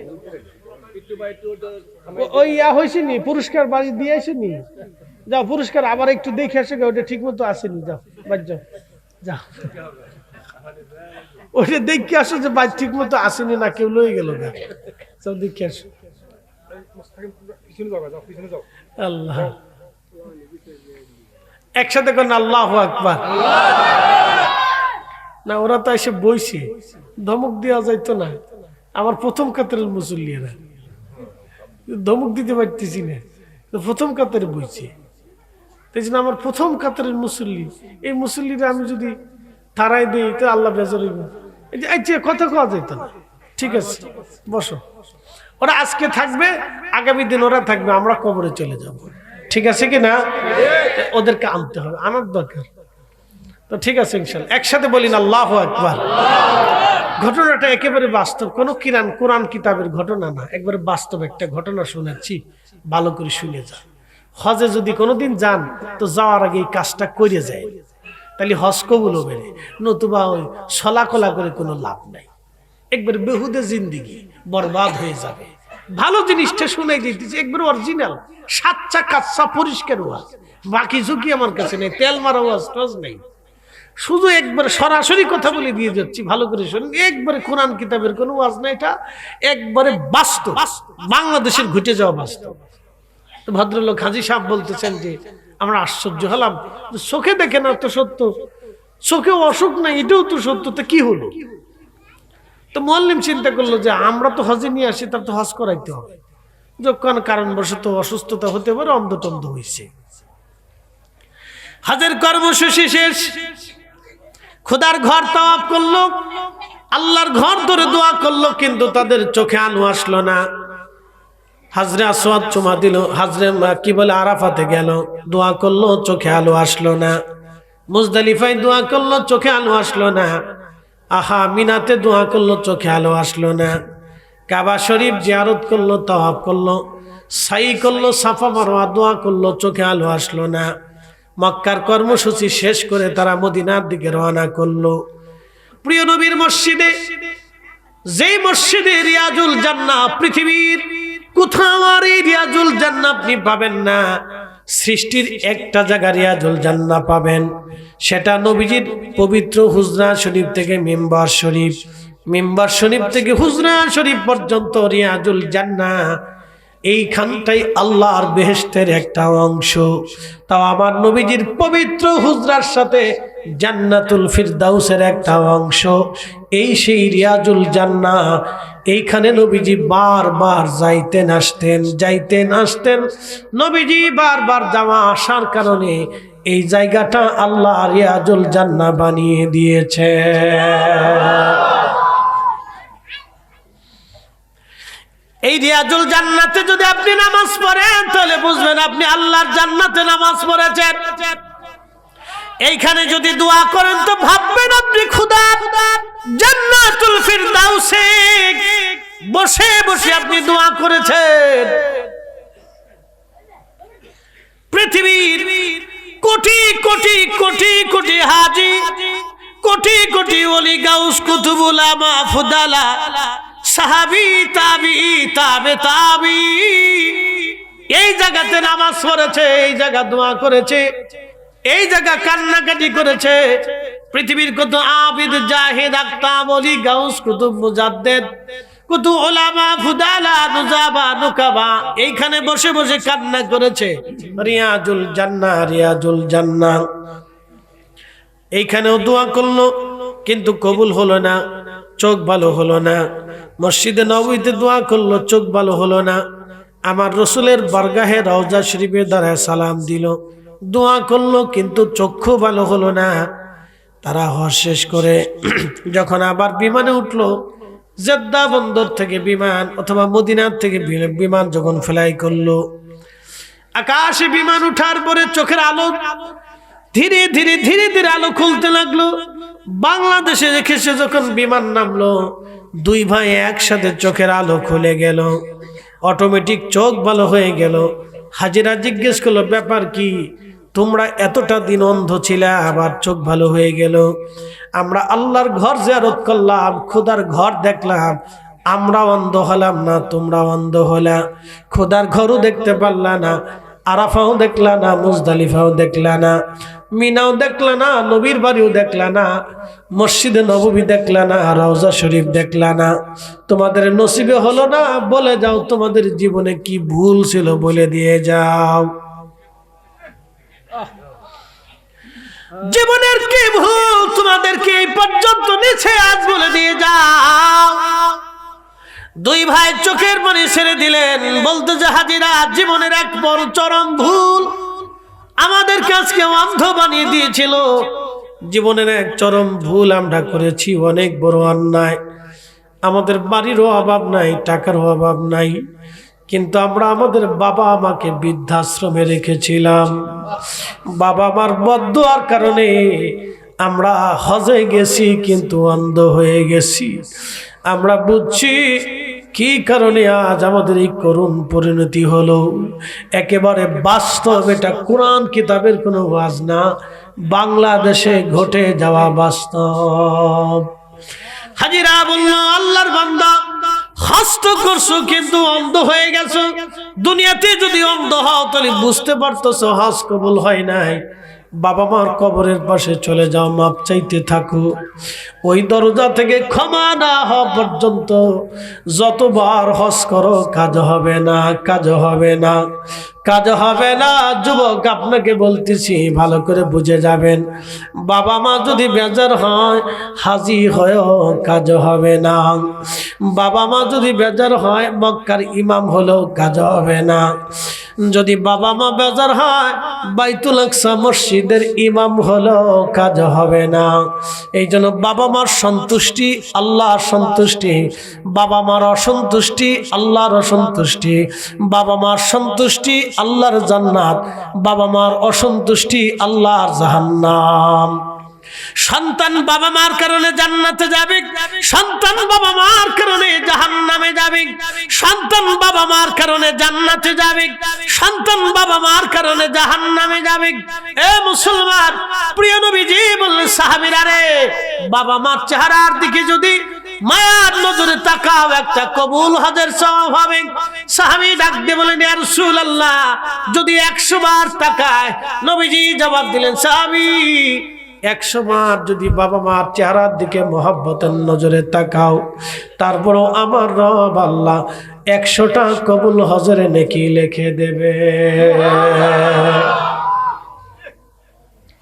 ওই হয়েছে নি, পুরস্কার বাড়ি দিয়ে আসেনি, যাও পুরস্কার আবার একটু দেখে আসে, ওটা ঠিক মতো আসেনি, যাও বাইরে যাও, যাও ওইটা দেখে আসো যে বাইর ঠিক মতো আসেনি, না কেউ লয়ে গেল না, সব দেখে আসো। আল্লাহ একসাথে করেন আল্লাহু আকবার। না ওরা তো এসে বইছে, ধমক দেওয়া যাইতো না। আমার প্রথম কাতারের মুসল্লিরা ধমক দিতে পারতেছি না, প্রথম কাতারে বইছে। তাই জন্য আমার প্রথম কাতারের মুসল্লি, এই মুসল্লিরা আমি যদি তারাই দিই তো আল্লাহ বেজার হইব। কথা কওয়া যাইতো না। ঠিক আছে বসো, ওরা আজকে থাকবে, আগামী দিন ওরা থাকবে, আমরা কবরে চলে যাব। ঠিক আছে কি না? ওদেরকে আনতে হবে, আনার দরকার। তো ঠিক আছে ইনশাআল্লাহ একসাথে বলি না আল্লাহু আকবার। ঘটনাটা একেবারে বাস্তব, কোনো কোরআন কিতাবের ঘটনা না, একবারে বাস্তব একটা ঘটনা শোনাচ্ছি, ভালো করে শুনে যান। হজে যদি কোনোদিন যান তো যাওয়ার আগে এই কাজটা করে যায়, তাহলে হজ কবুল হবে, নতুবা ওই ছলাকলা করে কোনো লাভ নাই, একবারে বেহুদে জিন্দিগি বরবাদ হয়ে যাবে। ভালো জিনিসটা শুনাই দিতেছি, একবারে অরিজিনাল, সাচ্চা কাচ্চা পরিষ্কার ওয়াজ, বাকি ঝুঁকি আমার কাছে নেই, তেল মারা ওয়াজ টজ নেই, শুধু একবারে সরাসরি কথা বলে দিয়ে যাচ্ছি, ভালো করে শুনুন। একবারে কোরআন কিতাবের কোনো ওয়াজ না, এটা একবারে বাস্তব, বাংলাদেশের ঘটে যাওয়া বাস্তব। তো ভদ্রলোক হাজী সাহেব বলতেছেন যে আমরা আশ্চর্য হলাম, চোখে দেখে না তো সত্য, চোখেও অসুখ নাই এটাও তো সত্য, তো কি হলো? তো মুআল্লিম চিন্তা করলো যে আমরা তো হজে নিয়ে আসি, তার তো হজ করাইতে হবে, যখন কারণবশত অসুস্থতা হতে পারে, অন্ধটন্ধ হয়েছে। হজের কর্মসূচি শেষ, খোদার ঘর তাওয়াফ করলো, আল্লাহর ঘর ধরে দোয়া করলো, কিন্তু তাদের চোখে আলো আসলো না। হাজরে আসওয়াদ চুমা দিল, হাজরে কি বলে আরাফাতে গেল, দোয়া করলো, চোখে আলো আসলো না। মুজদালিফায় দোয়া করলো, চোখে আলো আসলো না। আহা, মিনাতে দোয়া করলো, চোখে আলো আসলো না। কাবা শরীফ জিয়ারত করলো, তাওয়াফ করলো, সাই করলো, সাফা মারওয়া দোয়া করলো, চোখে আলো আসলো না। মক্কার কর্মসূচি শেষ করে তারা মদিনার দিকে রওনা করলো। প্রিয় নবীর মসজিদে, যেই মসজিদে রিয়াজুল জান্নাহ, পৃথিবীর কোথাও আর এই রিয়াজুল জান্নাহ আপনি পাবেন না। সৃষ্টির একটা জায়গা রিয়াজুল জান্নাহ পাবেন, সেটা নবীজির পবিত্র হুজরা শরীফ থেকে মিম্বার শরীফ, মিম্বার শরীফ থেকে হুজরা শরীফ পর্যন্ত রিয়াজুল জান্নাহ। এইখানটাই আল্লাহর বেহেশতের একটা অংশ। তাও আমার নবীজির পবিত্র হুজরার সাথে জান্নাতুল ফিরদাউসের একটা অংশ। এই সেই রিয়াজুল জান্নাহ। এইখানে নবীজি বারবার যাইতেন আসতেন। নবীজি বারবার যাওয়া আসার কারণে এই জায়গাটা আল্লাহ রিয়াজুল জান্নাহ বানিয়ে দিয়েছে। এই রিয়াজুল জান্নাতে যদি আপনি নামাজ পড়েন, তাহলে বুঝবেন আপনি আল্লাহর জান্নাতে নামাজ পড়েছেন। এইখানে যদি দোয়া করেন, তো ভাববেন আপনি খোদার জান্নাতুল ফিরদাউসে বসে বসে আপনি দোয়া করেছেন। পৃথিবীর কোটি কোটি কোটি কোটি হাজি, কোটি কোটি ওলি, গাউস, কুতুব, উলামা, ফুদালা, সাহাবী, তাবিঈ, তাবে, এই জায়গাতে নামাজ পড়েছে, এই জায়গা দোয়া করেছে, এই জায়গা কান্নাকাটি করেছে। পৃথিবীর কত আবিদ, জাহিদ, আক্তাব, ওলি, গাউস, কুতুব, মুজাদ্দিদ, কত উলামা, ফুদালা, নুজাবা, নুকাবা এইখানে বসে বসে কান্না করেছে। রিয়াজুল জান্নাহ, রিয়াজুল জান্নাহ। এইখানেও দোয়া করলো, কিন্তু কবুল হলো না, চোখ ভালো হলো না। মসজিদে নববীতে দোয়া করলো, চোখ ভালো হলো না। আমার রসুলের বারগাহে রওজা শরীফে দাঁড়ায় সালাম দিল, দোয়া করলো, কিন্তু চক্ষু ভালো হলো না। তারা হজ শেষ করে যখন আবার বিমানে উঠলো, জেদ্দা বন্দর থেকে বিমান অথবা মদিনার থেকে বিমান যখন ফ্লাই করলো, আকাশে বিমান উঠার পরে চোখের আলো ধীরে ধীরে ধীরে ধীরে আলো খুলতে লাগলো। বাংলাদেশে রেখে সে যখন বিমান নামলো, দুই ভাই একসাথে চোখের আলো খুলে গেল, অটোমেটিক চোখ ভালো হয়ে গেল। হাজিরা জিজ্ঞেস করলো, ব্যাপার কি? তোমরা এতটা দিন অন্ধ ছিলে, আবার চোখ ভালো হয়ে গেল। আমরা আল্লাহর ঘর জিয়ারত করলাম, খোদার ঘর দেখলাম, আমরা অন্ধ হলাম না, তোমরা অন্ধ হলা। খোদার ঘরও দেখতে পারলা না, আরাফাও দেখলা না, মুজদালিফাও দেখলা না, মিনাও দেখলা না, নবীর বাড়িও দেখলা না, মসজিদে নববী দেখলা না, রওজা শরীফ দেখলা না। তোমাদের নসিবে হলো না। বলে যাও তোমাদের জীবনে কি ভুল ছিল, বলে দিয়ে যাও। জীবনের কি ভুল তোমাদেরকে এই পর্যন্ত নিচে, আজ বলে দিয়ে যাও। দুই ভাই চোখের পানি ছেড়ে দিলেন, বলতে যে হাজিরা, জীবনের এক বড় চরম ভুল আমাদের কাছকে অন্ধ বানিয়ে দিয়েছিল। জীবনের এক চরম ভুল আমরা করেছি, অনেক বড় অন্যায়। আমাদের বাড়িরও অভাব নাই, টাকারও অভাব নাই, কিন্তু আমরা আমাদের বাবা মাকে বৃদ্ধাশ্রমে রেখেছিলাম। বাবা মার বদদুয়ার কারণে আমরা হজে গেছি, কিন্তু অন্ধ হয়ে গেছি। আমরা বুঝছি কি কারণে আজ আমাদের এই করুণ পরিণতি হলো। একেবারে বাস্তব, এটা কোরআন কিতাবের কোনো ওয়াজ না, বাংলাদেশে ঘটে যাওয়া বাস্তব। হাজিরা বলল, আল্লাহর বান্দা, হজ তো করছো কিন্তু অন্ধ হয়ে গেছো। দুনিয়াতে যদি অন্ধ হও তাহলে বুঝতে পারতেছো হজ কবুল হয় নাই। বাবা মার কবরের পাশে চলে যাও, মাপ চাইতে থাকো। ওই দরজা থেকে ক্ষমা না হওয়া পর্যন্ত যতবার হজ করো কাজ হবে না, কাজ হবে না, কাজ হবে না। যুবক, আপনাকে বলতেছি, ভালো করে বুঝে যাবেন। বাবা মা যদি বেজার হয়, হাজি হয়েও কাজ হবে না। বাবা মা যদি বেজার হয়, মক্কার ইমাম হলেও কাজ হবে না। যদি বাবা মা বেজার হয়, বাইতুল আকসা মসজিদের ইমাম হলেও কাজ হবে না। এই জন্য বাবা মার সন্তুষ্টি আল্লাহর সন্তুষ্টি, বাবা মার অসন্তুষ্টি আল্লাহর অসন্তুষ্টি। বাবা মার সন্তুষ্টি আল্লাহর জান্নাত, বাবা মার অসন্তুষ্টি আল্লাহর জাহান্নাম। সন্তান বাবা মার কারণে জান্নাতে যাবে, সন্তান বাবা মার কারণে জাহান্নামে যাবে, সন্তান বাবা মার কারণে জান্নাতে যাবে, সন্তান বাবা মার কারণে জাহান্নামে যাবে। এ মুসলমান, প্রিয় নবীজি বললেন সাহাবীরা রে, বাবা মার চেহারার দিকে যদি মায়ার নজরে তাকাও একটা কবুল হজের সওয়াব হবে। সাহাবী ডাক দিয়ে বলেন ইয়া রাসূলুল্লাহ, যদি 100 বার তাকায়? নবীজি জবাব দিলেন সাহাবী, 100 বার যদি বাবা মার চেহারার দিকে মহব্বতের নজরে তাকাও, তারপরও আমার রব আল্লাহ 100টা কবুল হজের নেকি লিখে দেবে।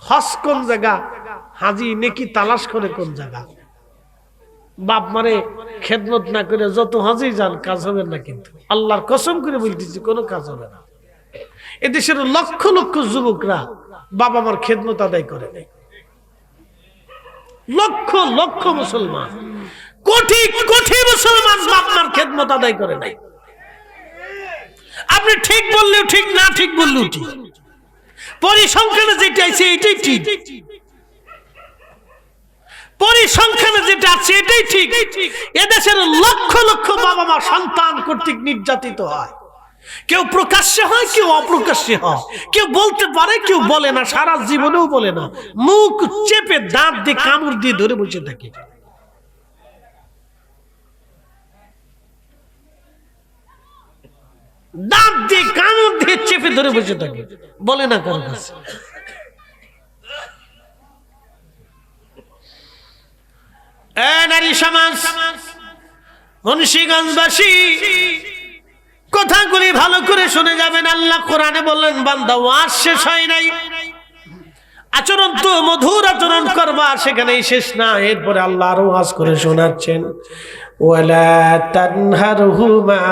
হজ কোন জায়গা, হাজি নেকি তালাশ করে কোন জায়গা? বাপ মারে খেদমত না করে যত হজই যান কাজ হবে না, কিন্তু আল্লাহর কসম করে বলতেছি কোনো কাজ হবে না। এদেশের লক্ষ লক্ষ যুবকরা বাবা মার খেদমত আদায় করে নাই, লক্ষ লক্ষ মুসলমান, কোটি কোটি মুসলমান বাপ মার খেদমত আদায় করে নাই। আপনি ঠিক বললেও ঠিক, না ঠিক বললেও ঠিক, পরিসংখ্যানে যেটা আছে এটাই ঠিক, পরিসংখ্যানে যেটা আছে এটাই ঠিক। এদেশের লক্ষ লক্ষ বাবা মা সন্তান কর্তৃক নির্যাতিত হয়, কেউ প্রকাশ্যে হয়, কেউ অপ্রকাশ্যে হয়, কেউ বলতে পারে, কেউ বলে না, সারা জীবনেও বলে না, মুখ চেপে দাঁত দিয়ে কামড় দিয়ে ধরে বসে থাকে। দাঁত দিয়ে কামড় দিয়ে চেপে ধরে বসে থাকে, বলে না কারো কাছে। নারী সমাজ, মুন্সিগঞ্জবাসী, কথাগুলি ভালো করে শুনে যাবেন। আল্লাহ কোরআনে বললেন, বান্দা ওয়াজ শেষ হয় নাই, আচরণ তো মধুর আচরণ করবা, সেখানেই শেষ না, এরপরে আল্লাহ আরো ওয়াজ করে শোনাচ্ছেন, ওয়ালা তানহারহুমা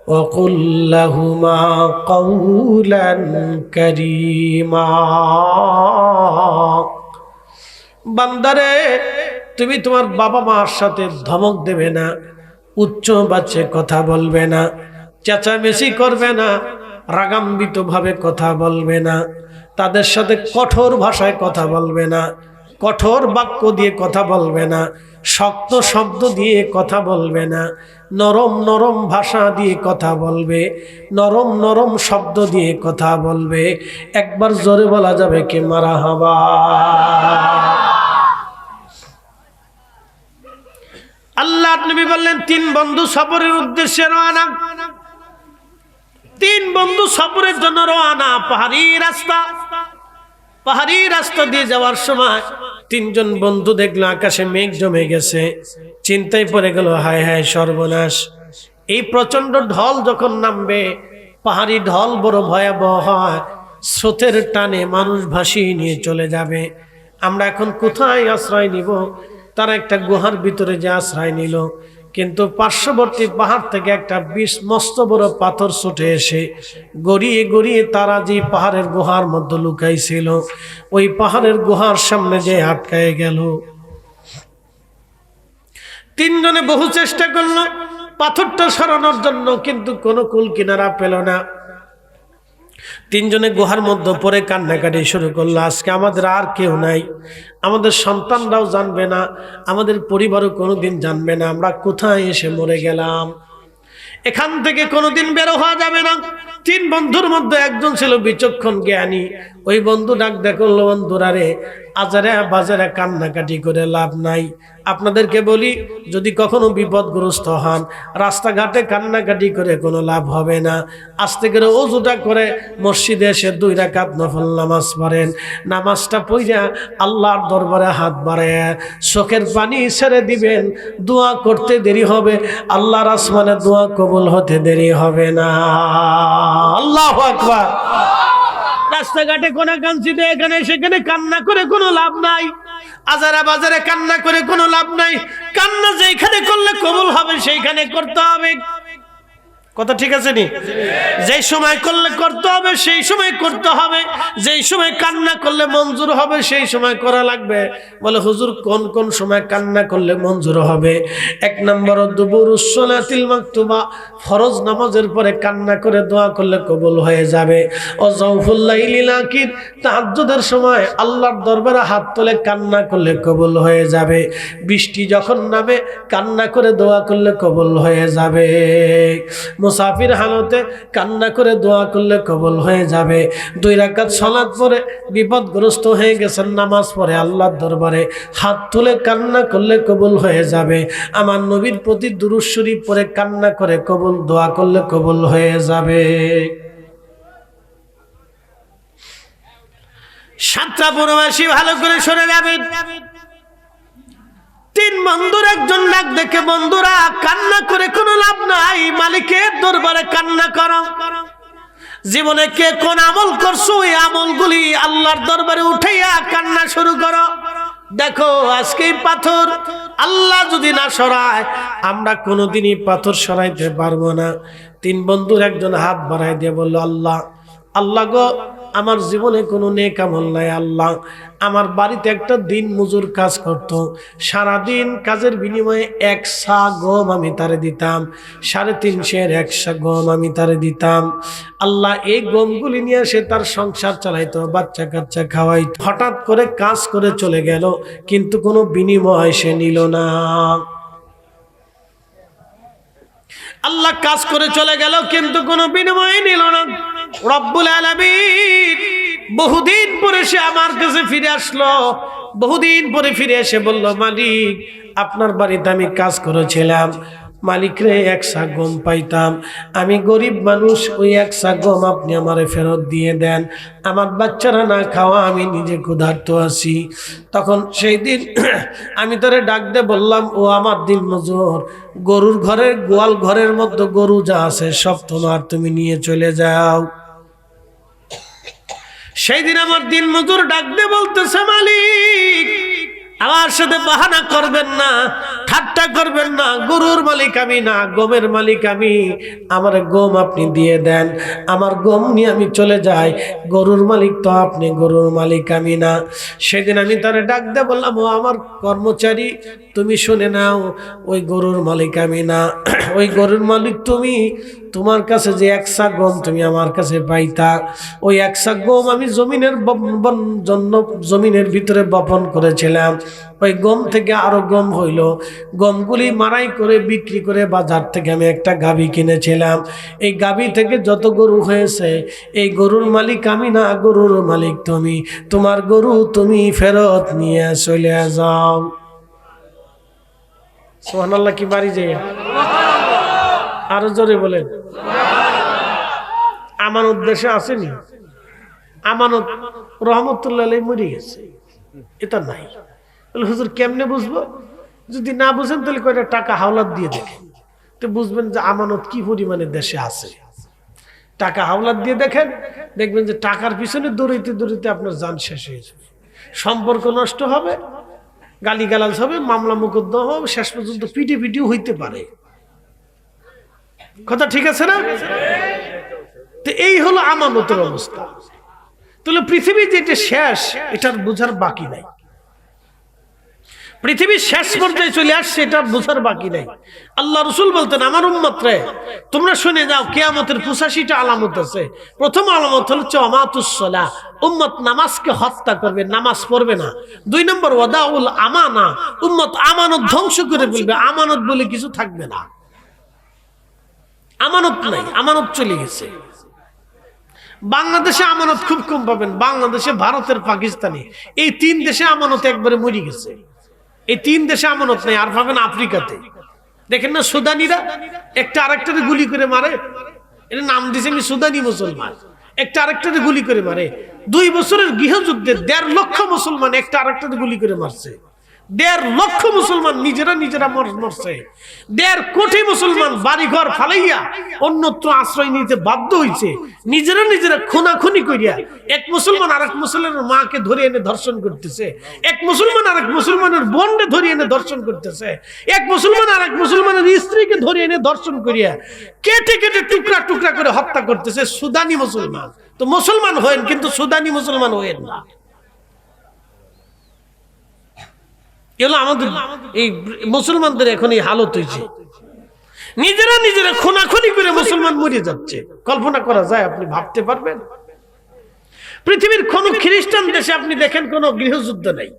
ওয়া কুল লাহুমা কাওলান কারীমা। বান্দারে, তুমি তোমার বাবা মার সাথে ধমক দেবে না, উচ্চ বাচ্চে কথা বলবে না, চেঁচামেচি করবে না, রাগান্বিত ভাবে কথা বলবে না, তাদের সাথে কঠোর ভাষায় কথা বলবে না, কঠোর বাক্য দিয়ে কথা বলবে না, শক্ত শব্দ দিয়ে কথা বলবে না, নরম নরম ভাষা দিয়ে কথা বলবে, নরম নরম শব্দ দিয়ে কথা বলবে। একবার জোরে বলা যাবে কি মারহাবা? আল্লাহ নবী বললেন, 3 বন্ধু সফরের উদ্দেশ্যে রওনা, 3 বন্ধু সফরের জন্য রওনা। পাহাড়ি রাস্তা দিয়ে যাওয়ার সময় 3 জন বন্ধু দেখলো আকাশে মেঘ জমে গেছে, চিন্তায় পড়ে গেল, হায় হায় সর্বনাশ, এই প্রচন্ড ঢল যখন নামবে, পাহাড়ি ঢল বড় ভয়াবহ হয়, স্রোতের টানে মানুষ ভাসিয়ে নিয়ে চলে যাবে, আমরা এখন কোথায় আশ্রয় নিব? তারা একটা গুহার ভিতরে যে আশ্রয় নিল, কিন্তু পার্শ্ববর্তী পাহাড় থেকে একটা মস্ত বড় পাথর ছুটে এসে গড়িয়ে গড়িয়ে তারা যে পাহাড়ের গুহার মধ্যে লুকাইছিল, ওই পাহাড়ের গুহার সামনে যে আটকায় গেল। 3 জনে বহু চেষ্টা করলো পাথরটা সরানোর জন্য, কিন্তু কোনো কুল কিনারা পেল না। 3 জনে গুহার মধ্যে পড়ে কান্নাকাটি শুরু করলো, আজকে আমাদের আর কেউ নাই, আমাদের সন্তানরাও জানবে না, আমাদের পরিবারও কোনোদিন জানবে না আমরা কোথায় এসে মরে গেলাম, এখান থেকে কোনোদিন বের হওয়া যাবে না। 3 বন্ধুর মধ্যে একজন ছিল বিচক্ষণ জ্ঞানী, ওই বন্ধু ডাক দেখলো, বন্ধুরা রে, আজারে বাজারে কান্নাকাটি করে লাভ নাই, আপনাদেরকে বলি, যদি কখনো বিপদগ্রস্ত হন, রাস্তাঘাটে কান্নাকাটি করে কোনো লাভ হবে না, আস্তে করে ওযুটা করে মসজিদে এসে 2 রাকাত নফল নামাজ পড়েন, নামাজটা পড়া আল্লাহর দরবারে হাত বাড়ায় চোখের পানি ছেড়ে দিবেন, দোয়া করতে দেরি হবে, আল্লাহর আসমানে দোয়া কবুল হতে দেরি হবে না। আল্লাহু আকবার। রাস্তাঘাটে কোন কাঞ্চিতে এখানে সেখানে কান্না করে কোনো লাভ নাই, আজারা বাজারে কান্না করে কোনো লাভ নাই, কান্না যেখানে করলে কবুল হবে সেইখানে করতে হবে। কথা ঠিক আছে নি? যেই সময় করলে করতে হবে সেই সময় করতে হবে, যেই সময় কান্না করলে মঞ্জুর হবে সেই সময় করা লাগবে। বলে হুজুর কোন কোন সময় কান্না করলে মঞ্জুর হবে? 1 নম্বর দুবুরুস সালাতিল মাকতুবা, ফরজ নামাজের পরে কান্না করে দোয়া করলে কবুল হয়ে যাবে। ও জাওফুল লাইলিল আখির, তাহাজ্জুদের সময় আল্লাহর দরবারে হাত তুলে কান্না করলে কবুল হয়ে যাবে। বৃষ্টি যখন নামে কান্না করে দোয়া করলে কবুল হয়ে যাবে। মুসাফির হালতে কান্না করে দোয়া করলে কবুল হয়ে যাবে। 2 রাকাত সালাত পড়ে বিপদগ্রস্ত হয়ে গেছেন, নামাজ পড়ে আল্লাহর দরবারে হাত তুলে কান্না করলে কবুল হয়ে যাবে। আমার নবীর প্রতি দুরূদ শরীফ পড়ে কান্না করে কবুল দোয়া করলে কবুল হয়ে যাবে। 7টা পূর্বাসী ভালো করে শুনে যাবেন। 3 বন্ধুর একজন ডাক দেখে, বন্ধুরা কান্না করে কোনো লাভ নাই, মালিকের দরবারে কান্না করো। জীবনে কে কোন আমল করছো এই আমলগুলি আল্লাহর দরবারে উঠাইয়া কান্না শুরু করো। দেখো আজকে পাথর আল্লাহ যদি না সরায় আমরা কোনোদিনই পাথর সরাইতে পারবো না। 3 বন্ধুর একজন হাত বাড়াই দিয়ে বলল, আল্লাহ আল্লাহ গো, আমার জীবনে কোনো নেক আমল নাই। আল্লাহ, আমার বাড়িতে একটা দিন মজুর কাজ করত, সারাদিন কাজের বিনিময়ে 1 সা গম আমি তারে দিতাম, 350 1 সা গম আমি তারে দিতাম। আল্লাহ, এই গমগুলি নিয়ে সে তার সংসার চালাইতো, বাচ্চা কাচ্চা খাওয়াইতো। হঠাৎ করে কাজ করে চলে গেল, কিন্তু কোনো বিনিময় সে নিল না। আল্লাহ কাজ করে চলে গেল কিন্তু কোনো বিনিময় নিল না। রব্বুল আলামিন বহুদিন পরে সে আমার কাছে ফিরে আসলো। বহুদিন পরে ফিরে এসে বলল, মালিক আপনার বাড়িতে আমি কাজ করেছিলাম, মালিক রে 1 সা গম পাইতাম, আমি গরিব মানুষ, ওই 1 সা গম আপনি আমারে ফেরত দিয়ে দেন, আমার বাচ্চারা না খাওয়া, আমি নিজে ক্ষুধার্ত আছি। তখন সেই দিন আমি তোরে ডাক দিয়ে বললাম, ও আমার দিন মজুর, গরুর ঘরের গোয়াল ঘরের মধ্যে গরু যা আছে সব তোমার, তুমি নিয়ে চলে যাও। সেই দিন আমার দিন মজুর ডাক দিয়ে বলতেছে, মালিক আমার সাথে বাহানা করবেন না, ঠাট্টা করবেন না, গরুর মালিক আমি না, গমের মালিক আমি, আমার গম আপনি দিয়ে দেন, আমার গম নিয়ে আমি চলে যাই, গরুর মালিক তো আপনি, গরুর মালিক আমি না। সেদিন আমি তারে ডাক দিয়ে বললাম, ও আমার কর্মচারী তুমি শুনে নাও, ওই গরুর মালিক আমি না, ওই গরুর মালিক তুমি। তোমার কাছে যে 1 সা গম তুমি আমার কাছে পাইতা, ওই 1 সা গম আমি জমিনের ভিতরে বপন করেছিলাম। ওই গম থেকে আরো গম হইল, গমগুলি মারাই করে বিক্রি করে বাজার থেকে আমি একটা গাভী কিনেছিলাম। এই গাভী থেকে যত গরু হয়েছে এই গরুর মালিক আমি না, গরুর মালিক তুমি, তোমার গরু তুমি ফেরত নিয়ে চলে যাও। সুবহানাল্লাহ কি বাড়ি যায়, আরো জোরে বলেন। আমানত দেশে আসেনি, আমানত রহমতুল্লাহ আলাইহি মরে গেছে, এটা নাই। হুজুর কেমনে বুঝবো? যদি না বুঝেন তাহলে কয়টা টাকা হাওলাত দিয়ে দেখেন, তো বুঝবেন যে আমানত কি পরিমাণে দেশে আছে। টাকা হাওলাত দিয়ে দেখেন, দেখবেন যে টাকার পিছনে দৌড়াইতে দৌড়াইতে আপনার জান শেষ হয়ে যাবে, সম্পর্ক নষ্ট হবে, গালিগালাজ হবে, মামলা মোকদ্দমা হবে, শেষ পর্যন্ত পিটিও হইতে পারে। কথা ঠিক আছে না? তো এই হলো আমানতের অবস্থা। তাহলে পৃথিবী যেটা শেষ এটার বোঝার বাকি নাই, পৃথিবীর শেষ পর্যায়ে চলে আসছে এটা বোঝার বাকি নাই। আল্লাহ রাসূল বলতেন, আমার উম্মত রে তোমরা শুনে যাও, কিয়ামতের 85টা আলামত আছে। প্রথম আলামত হচ্ছে আমাতুস সালাহ, উম্মত নামাজকে হত্যা করবে, নামাজ পড়বে না। 2 নম্বর ওয়াদাউল আমানা, উম্মত আমানত ধ্বংস করে ফেলবে, আমানত বলে কিছু থাকবে না, আমানত নাই, আমানত চলে গেছে। বাংলাদেশে আমানত খুব কম পাবেন, বাংলাদেশে, ভারতের, পাকিস্তানে, এই 3 দেশে আমানত একবারে মরে গেছে। এই 3 দেশে আমানত নেই। আর পাবেন আফ্রিকাতে, দেখেন না সুদানিরা একটা আরেকটারে গুলি করে মারে, এটা নাম দিয়েছে আমি সুদানি মুসলমান, একটা আরেকটারে গুলি করে মারে। 2 বছরের গৃহযুদ্ধে 1.5 লক্ষ মুসলমান একটা আরেকটারে গুলি করে মারছে। দেড় লক্ষ মুসলমান নিজেরা মরছে। 1.5 কোটি মুসলমান বাড়িঘর ফালাইয়া অন্যত্র আশ্রয় নিতে বাধ্য হয়েছে, নিজেরা খুনাখুনি করিয়া। এক মুসলমান আরেক মুসলমানের মাকে ধরে এনে ধর্ষণ করতেছে, এক মুসলমান আরেক মুসলমানের বোনকে ধরে এনে ধর্ষণ করতেছে, এক মুসলমান আরেক মুসলমানের স্ত্রীকে ধরে এনে ধর্ষণ করিয়া কেটে কেটে টুকরা টুকরা করে হত্যা করতেছে। সুদানি মুসলমান তো মুসলমান হয়েন, কিন্তু সুদানি মুসলমান হয়েন না। এগুলো আমাদের এই মুসলমানদের এখন এই হালত হয়েছে, নিজেরা খুনাখুনি করে মুসলমান মরে যাচ্ছে। কল্পনা করা যায়? আপনি ভাবতে পারবেন? পৃথিবীর কোন খ্রিস্টান দেশে আপনি দেখেন কোন গৃহযুদ্ধ নাই,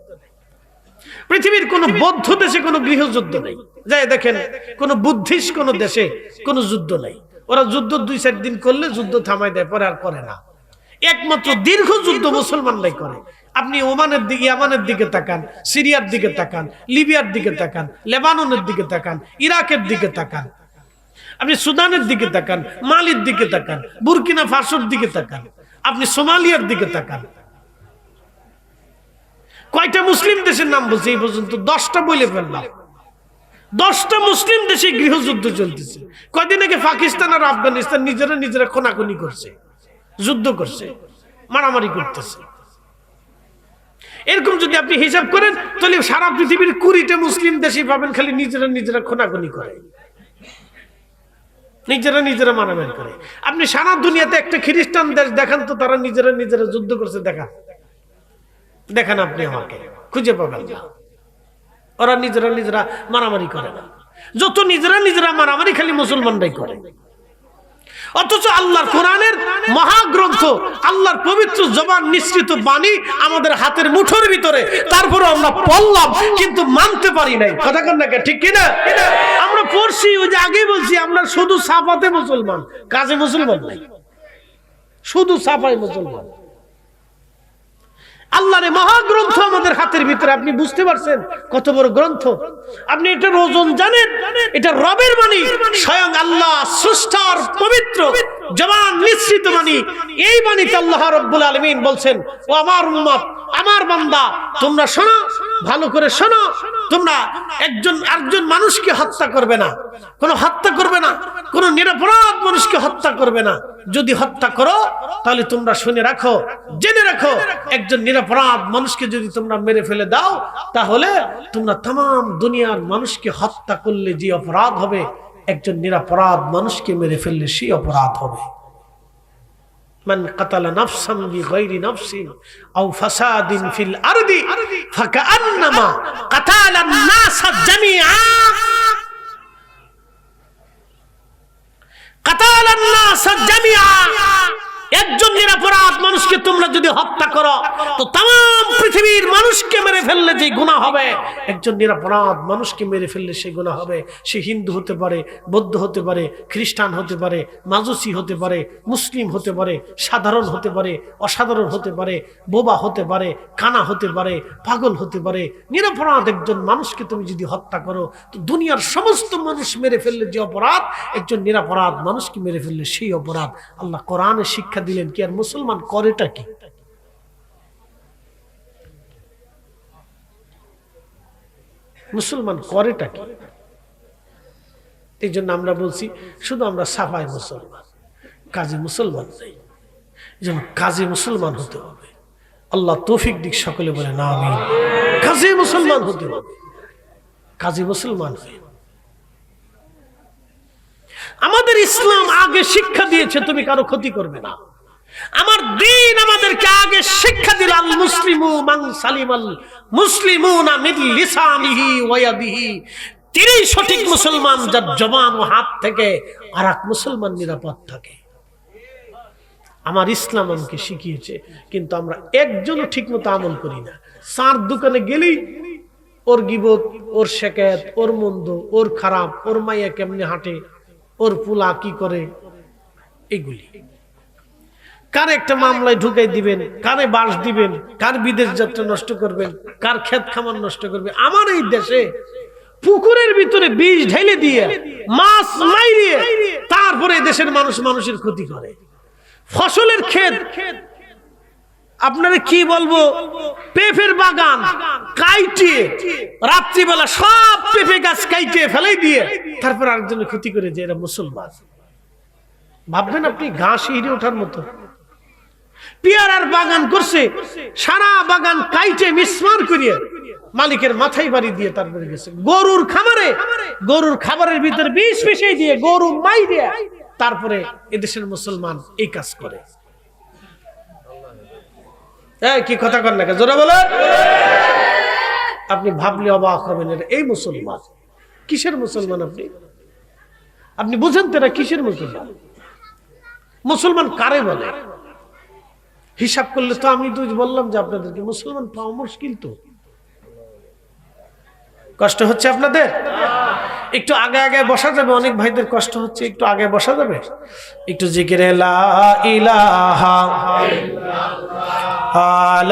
পৃথিবীর কোন বৌদ্ধ দেশে কোন গৃহযুদ্ধ নাই। যাই দেখেন কোন বুদ্ধিস্ট কোন দেশে কোন যুদ্ধ নাই। ওরা যুদ্ধ 2-4 দিন করলে যুদ্ধ থামায় দেয়, পরে আর করে না। একমাত্র দীর্ঘ যুদ্ধ মুসলমানরাই করে। আপনি ওমানের দিকে, ইয়ামানের দিকে তাকান, সিরিয়ার দিকে তাকান, লিবিয়ার দিকে তাকান, লেবাননের দিকে তাকান, ইরাকের দিকে তাকান, আপনি সুদানের দিকে তাকান, মালির দিকে তাকান, বুরকিনা ফাসোর দিকে তাকান, আপনি সোমালিয়ার দিকে তাকান। কয়টা মুসলিম দেশের নাম বলছে এই পর্যন্ত? 10টা বলে ফেললাম। 10টা মুসলিম দেশে গৃহযুদ্ধ চলতেছে। কয়দিন আগে পাকিস্তান আর আফগানিস্তান নিজেরা খুনাখুনি করছে, যুদ্ধ করছে, মারামারি করতেছে। এরকম যদি আপনি হিসাব করেন তাহলে সারা পৃথিবীর 20টা মুসলিম দেশে পাবেন খালি নিজেরা খুনাখুনি করে, নিজেরা মারামারি করে। আপনি সারা দুনিয়াতে একটা খ্রিস্টান দেশ দেখান তো তারা নিজেরা যুদ্ধ করছে, দেখান আপনি আমাকে, খুঁজে পাবেন না। ওরা নিজেরা মারামারি করে না। যত নিজেরা মারামারি খালি মুসলমানরাই করে। অথচ আল্লাহর কোরআনের মহাগ্রন্থ, আল্লাহর পবিত্র জবান নিঃসৃত বাণী আমাদের হাতের মুঠোর ভিতরে, তারপরে আমরা পড়লাম কিন্তু মানতে পারি নাই। কথা কন না, ঠিক কিনা? আমরা পড়ছি, ওই যে আগেই বলছি, আমরা শুধু সাফাতে মুসলমান, কাজে মুসলমান নাই, শুধু সাফাই মুসলমান। আল্লাহর মহাগ্রন্থ আমাদের হাতের ভিতরে, আপনি বুঝতে পারছেন কত বড় গ্রন্থ? আপনি এটার ওজন জানেন? এটা রবের বাণী, স্বয়ং আল্লাহ স্রষ্টার পবিত্র জবান নিঃসৃত বাণী। এই বাণীতে আল্লাহ রাব্বুল আলামিন বলছেন, ও আমার উম্মত, আমার বান্দা, তোমরা শোনো, ভালো করে শোনো, তোমরা একজন মানুষকে হত্যা করবে না, কোনো হত্যা করবে না, কোনো নিরপরাধ মানুষকে হত্যা করবে না। যদি হত্যা করো তাহলে তোমরা শুনে রাখো, জেনে রাখো, একজন নিরপরাধ মানুষকে যদি তোমরা মেরে ফেলে দাও তাহলে তোমরা तमाम দুনিয়ার মানুষকে হত্যা করলে যে অপরাধ হবে, একজন নিরপরাধ মানুষকে মেরে ফেললে সেই অপরাধ হবে। মান কাতালা নাফসান বিগাইরি নাফসিন আও ফাসাদিন ফিল আরদি ফাকান্নামা কাতালান নাসা জামিআ, কাতালান নাসা জামিআ। একজন নিরপরাধ মানুষকে তোমরা যদি হত্যা করো তো तमाम পৃথিবীর মানুষকে মেরে ফেললে যে গুনাহ হবে, একজন নিরপরাধ মানুষকে মেরে ফেললে সেই গুনাহ হবে। সে হিন্দু হতে পারে, বৌদ্ধ হতে পারে, খ্রিস্টান হতে পারে, মাজুসি হতে পারে, মুসলিম হতে পারে, সাধারণ হতে পারে, অসাধারণ হতে পারে, বোবা হতে পারে, কানা হতে পারে, পাগল হতে পারে। নিরপরাধ একজন মানুষকে তুমি যদি হত্যা করো তো দুনিয়ার সমস্ত মানুষ মেরে ফেললে যে অপরাধ, একজন নিরপরাধ মানুষকে মেরে ফেললে সেই অপরাধ। আল্লাহ কোরআনে শিক্ষা দিলেন কি? আর মুসলমান করেটা কি? মুসলমান করেটা কি? এই জন্য আমরা বলছি শুধু আমরা সাফাই মুসলমান, কাজে মুসলমান নাই। যেন কাজে মুসলমান হতে হবে। আল্লাহ তৌফিক দিক, সকলে বলে না আমিন। কাজে মুসলমান হতে হবে, কাজে মুসলমান হয়ে। আমাদের ইসলাম আগে শিক্ষা দিয়েছে তুমি কারো ক্ষতি করবে না। আমার দ্বীন আমাদেরকে আগে শিক্ষা দিল, আল মুসলিমু মান সালিমাল মুসলিমুনা মিন লিসানিহি ওয়া ইয়াদিহি। তিনি সঠিক মুসলমান যার জবান ও হাত থেকে আরেক মুসলমান নিরাপদ থাকে। আমার ইসলাম আমাকে শিখিয়েছে, কিন্তু আমরা একজনও ঠিকমতো আমল করি না। চার দোকানে গেলেই ওর গিবত, ওর শেকায়েত, ওর মন্দ, ওর খারাপ, ওর মাইয়া কেমনে হাঁটে, ওর পুলা কি করে, এগুলি। কার একটা মামলায় ঢুকাই দিবেন, কারে বাস দিবেন, কার বিদেশ যাত্রা নষ্ট করবেন, কার ক্ষেত খামার নষ্ট করবে। আমার এই দেশে পুকুরের ভিতরে বিষ ঢেলে দিয়ে মাছ মাইরিয়ে তারপরে দেশের মানুষ মানুষের ক্ষতি করে। ফসলের ক্ষেত আপনারা কি বলবো, পেঁপের বাগান কাইটে রাত্রিবেলা সব পেঁপে গাছ কাইটে ফেলে দিয়ে তারপর আরেকজনের ক্ষতি করে যে এরা মুসলমান। ভাববেন আপনি ঘাস হিরে ওঠার মতো। পেয়ারার বাগান করছে, সারা বাগান কাইটে মিসমার করিয়ে মালিকের মাথায় বাড়ি দিয়ে তারপরে গেছে। গরুর খামারে গরুর খাবারের ভিতরে বিষ মিশিয়ে দিয়ে গরু মাই দিয়ে তারপরে এদেশের মুসলমান এই কাজ করে। কি কথা কর না জোরে বলেন। আপনি ভাবলে অবাক হবেন, এই মুসলমান কিসের মুসলমান? আপনি বুঝেন তো এরা কিসের মুসলমান? মুসলমান কারে বলে? হিসাব করলে তো আমি তো বললাম যে আপনাদেরকে মুসলমান পাওয়া মুশকিল। তো কষ্ট হচ্ছে আপনাদের? একটু আগে আগে বসা যাবে, অনেক ভাইদের কষ্ট হচ্ছে, একটু আগে বসা যাবে। একটু জিকিরে লা ইলাহা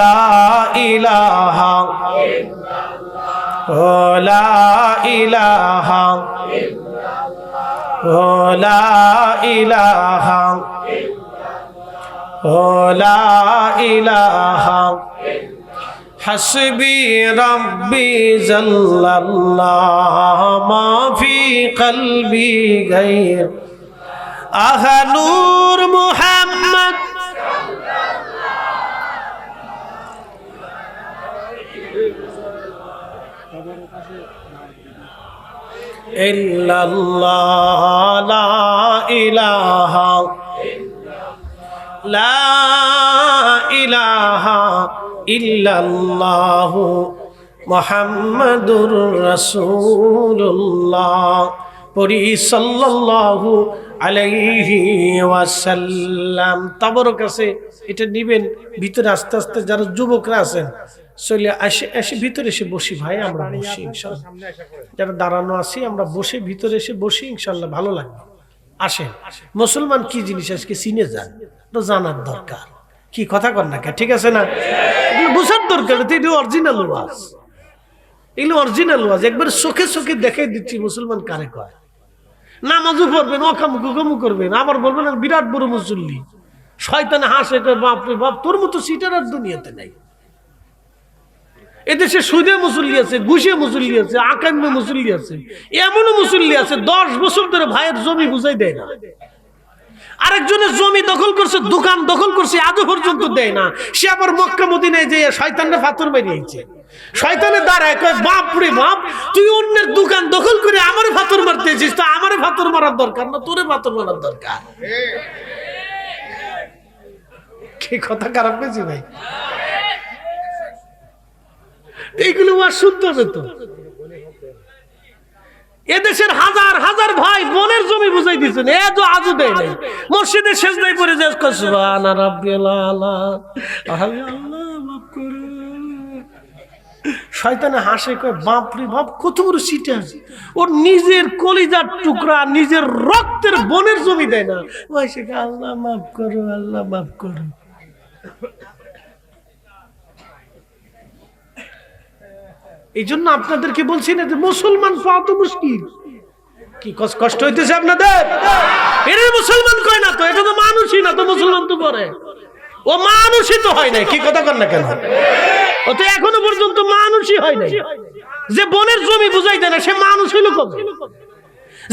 লা ইলাহা লা ইলাহা লা ইলাহা লা ইলাহা হাসবি রাব্বি জাল্লাল্লাহ মা ফি কলবি গায়র আহা নূর মুহাম্মদ ইল্লাল্লাহ লা ইলাহা লা ইলাহা ইল্লাল্লাহু মুহাম্মাদুর রাসূলুল্লাহ। পড়ি সাল্লাল্লাহু আলাইহি ওয়াসাল্লাম। তাবারক আছে, এটা নিবেন ভিতরে আস্তে আস্তে। যারা যুবকরা আছেন চলে এসে ভিতরে এসে বসি ভাই, আমরা বসি ইনশাআল্লাহ। যারা দাঁড়ানো আছি আমরা বসে ভিতরে এসে বসি ইনশাআল্লাহ, ভালো লাগবে। আসেন, মুসলমান কি জিনিস আজকে চিনে যান, তো জানার দরকার। কি কথা কর না, ঠিক আছে না? এগুলো বোঝার দরকার। এগুলো অরিজিনাল ওয়াজ, এগুলো অরিজিনাল ওয়াজ। একবার চোখে চোখে দেখাই দিচ্ছি মুসলমান কারে কয়। নামাজও পড়বেন, অকামু করবেন, আবার বলবেন বিরাট বড় মুসল্লি। শয়তানে হাসে, বাপ রে বাপ, তোর মতো সিটার আর দুনিয়াতে নাই। এদেশে সুদে মুসল্লি আছে, ঘুষে মুসল্লি আছে, আকাম্যে মুসল্লি আছে, এমনও মুসল্লি আছে 10 বছর ধরে ভাইয়ের জমি বুঝাই দেয় না। আরেকজনের জমি দখল করছে, দোকান দখল করছে, আজও পর্যন্ত দেয় না। সে আবার মক্কা মদিনায় যে শয়তানরে পাথর মারিয়েছে। শয়তানের দাঁড়ায় কয়, বাপ রে বাপ, তুই অন্যের দোকান দখল করে আমারে পাথর মারতেছিস, তো আমারে পাথর মারার দরকার না, তোরে পাথর মারার দরকার। কি কথা খারাপ পেয়েছি ভাই? এইগুলো আর শুনতে হবে তো। এদেশের হাজার হাজার ভাই বোনের জমি বুঝাই দিচ্ছেন, এ তো আজও দেয় নাই। মসজিদে সেজদায় পড়ে যায়, সুবহানা রাব্বিয়াল আলা, আল্লাহ মাফ করো। শয়তানে হাসে, কয় বাপ রে বাপ, কত বড় সিটে আছে। ওর নিজের কলিজার টুকরা, নিজের রক্তের বোনের জমি দেয় না। ওই সে আল্লাহ মাফ করো, আল্লাহ মাফ করো। এই জন্য আপনাদেরকে বলছি না যে মুসলমান পাওয়া তো মুশকিল। কি কষ্ট হইতেছে আপনাদের? এর মুসলমান কয় না তো, এটা তো মানুষই না, তো মুসলমান তো করে। ও মানুষই তো হয় নাই। কি কথা কর না কেন? ও তো এখনো পর্যন্ত মানুষই হয় নাই। যে বোনের জমি বুঝাই দেয় না, সে মানুষ হইল কবে?